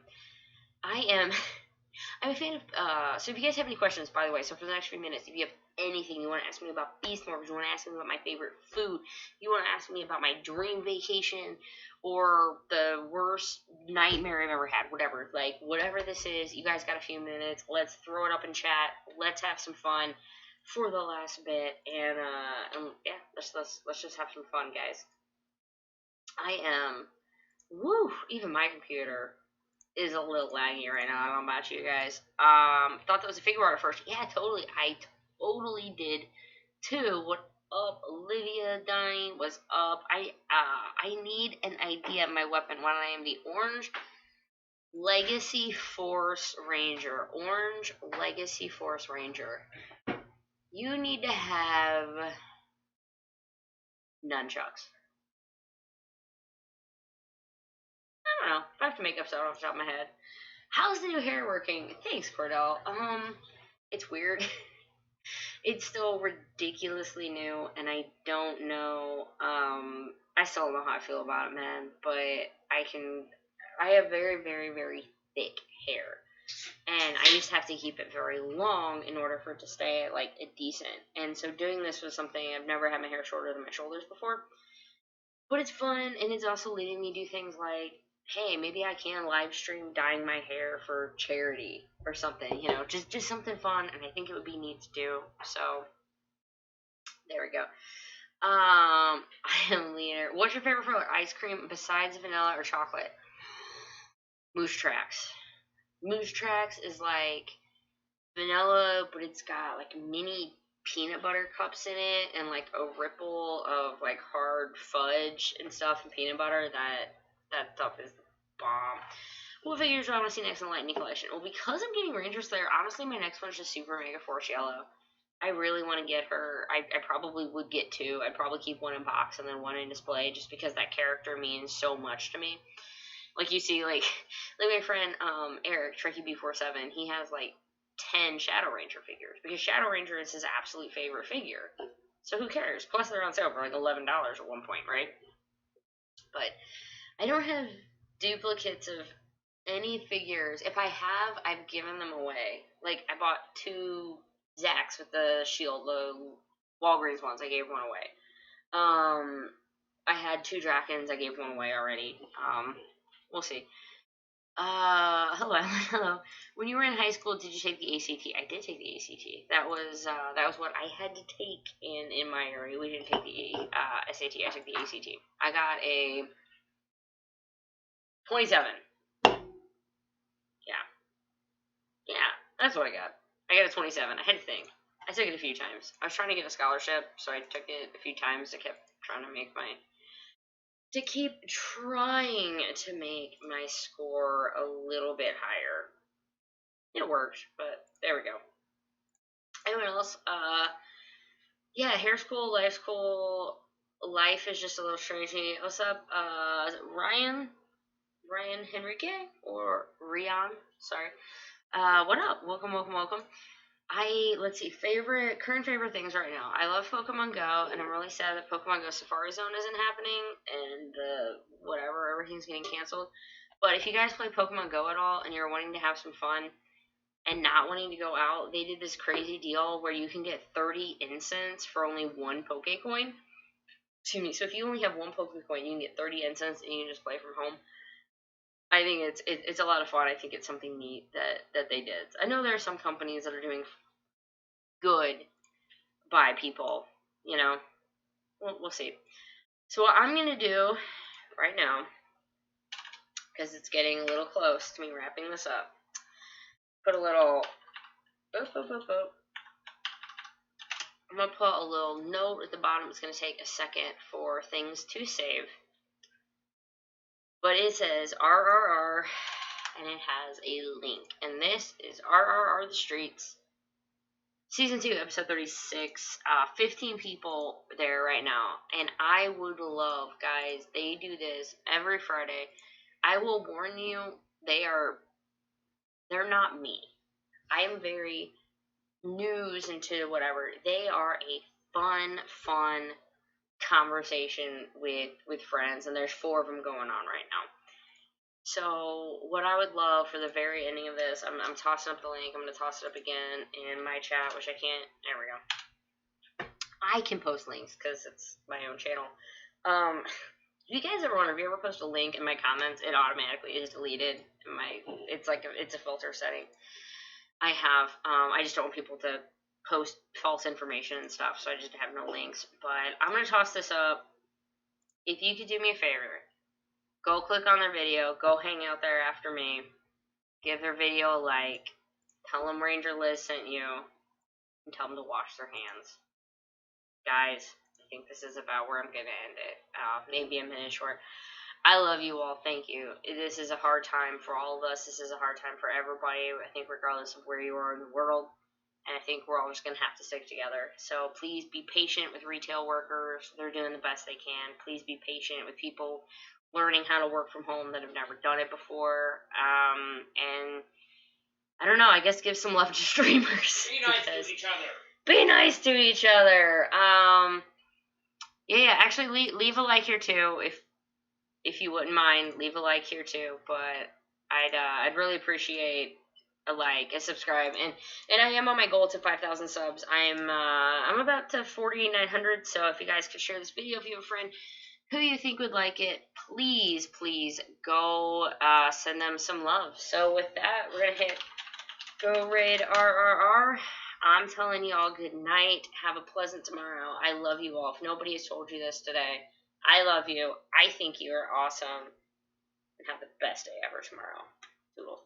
a fan of, so if you guys have any questions, by the way, so for the next few minutes, if you have anything you want to ask me about Beast Morphers, you want to ask me about my favorite food, you want to ask me about my dream vacation, or the worst nightmare I've ever had, whatever, like, whatever this is, you guys got a few minutes, let's throw it up in chat, let's have some fun for the last bit, and yeah, let's just have some fun, guys. Even my computer is a little laggy right now. I don't know about you guys. Thought that was a figure art at first. Yeah, totally. I totally did too. What up, Olivia? Donnie, what's up? I need an idea of my weapon when I am the Orange Legacy Force Ranger. Orange Legacy Force Ranger. You need to have nunchucks. I don't know. I have to make up something off the top of my head. How's the new hair working? Thanks, Cordell. It's weird. It's still ridiculously new, and I don't know, I still don't know how I feel about it, man, but I have very, very, very thick hair, and I just have to keep it very long in order for it to stay, like, decent, and so doing this was something, I've never had my hair shorter than my shoulders before, but it's fun, and it's also letting me do things like, hey, maybe I can live stream dyeing my hair for charity or something, just something fun, and I think it would be neat to do, so there we go. I am leaner. What's your favorite flavor? Ice cream besides vanilla or chocolate? Moose Tracks. Moose Tracks is like vanilla, but it's got like mini peanut butter cups in it and like a ripple of like hard fudge and stuff and peanut butter. That stuff is the bomb. What figures do I want to see next in the Lightning Collection? Well, because I'm getting Ranger Slayer, honestly, my next one is just Super Mega Force Yellow. I really want to get her. I probably would get two. I'd probably keep one in box and then one in display just because that character means so much to me. Like, you see, like my friend Eric, Trekkie B47, he has like 10 Shadow Ranger figures because Shadow Ranger is his absolute favorite figure. So who cares? Plus they're on sale for like $11 at one point, right? But I don't have duplicates of any figures. If I have, I've given them away. Like, I bought 2 Zax with the shield, the Walgreens ones. I gave one away. I had 2 Drakens. I gave one away already. We'll see. Hello, hello. When you were in high school, did you take the ACT? I did take the ACT. That was what I had to take in my area. We didn't take the SAT. I took the ACT. I got a 27. Yeah, that's what I got. I got a 27. I had to think. I took it a few times. I was trying to get a scholarship, so I took it a few times. I kept trying to keep trying to make my score a little bit higher. It worked, but there we go. Anyone else? Yeah, hair's cool, life's cool. Life is just a little strange to me. What's up? Is it Ryan? Ryan Henrique or Rion. Sorry. What up? Welcome, welcome, welcome. Let's see, current favorite things right now. I love Pokemon Go, and I'm really sad that Pokemon Go Safari Zone isn't happening, and everything's getting canceled. But if you guys play Pokemon Go at all, and you're wanting to have some fun, and not wanting to go out, they did this crazy deal where you can get 30 incense for only one Pokecoin. Excuse me. So if you only have one Pokecoin, you can get 30 incense, and you can just play from home. I think it's a lot of fun. I think it's something neat that they did. I know there are some companies that are doing good by people. You know, we'll see. So what I'm gonna do right now, because it's getting a little close to me wrapping this up, put a little. Boop, boop, boop, boop. I'm gonna put a little note at the bottom. It's gonna take a second for things to save. But it says RRR, and it has a link. And this is RRR The Streets, Season 2, Episode 36. 15 people there right now. And I would love, guys, they do this every Friday. I will warn you, they're not me. I am very news into whatever. They are a fun conversation with friends, and there's 4 of them going on right now. So what I would love for the very ending of this, I'm tossing up the link. I'm going to toss it up again in my chat, which I can't. There we go. I can post links because it's my own channel. If you guys ever wonder, if you ever post a link in my comments, it automatically is deleted. It's a filter setting I have. I just don't want people to post false information and stuff, so I just have no links. But I'm going to toss this up. If you could do me a favor, go click on their video, go hang out there after me, give their video a like, tell them Ranger Liz sent you, and tell them to wash their hands. Guys, I think this is about where I'm going to end it. Maybe a minute short. I love you all. Thank you. This is a hard time for all of us. This is a hard time for everybody. I think regardless of where you are in the world. And I think we're all just going to have to stick together. So please be patient with retail workers. They're doing the best they can. Please be patient with people learning how to work from home that have never done it before. And I don't know. I guess give some love to streamers. Be nice to each other. Be nice to each other. Yeah. Actually, leave a like here too, if you wouldn't mind. Leave a like here too. But I'd really appreciate a like, a subscribe, and I am on my goal to 5,000 subs. I'm about to 4,900. So if you guys could share this video, if you have a friend who you think would like it, please go send them some love. So with that, we're gonna hit go raid RRR. I'm telling you all good night. Have a pleasant tomorrow. I love you all. If nobody has told you this today, I love you. I think you are awesome. And have the best day ever tomorrow. Toodles.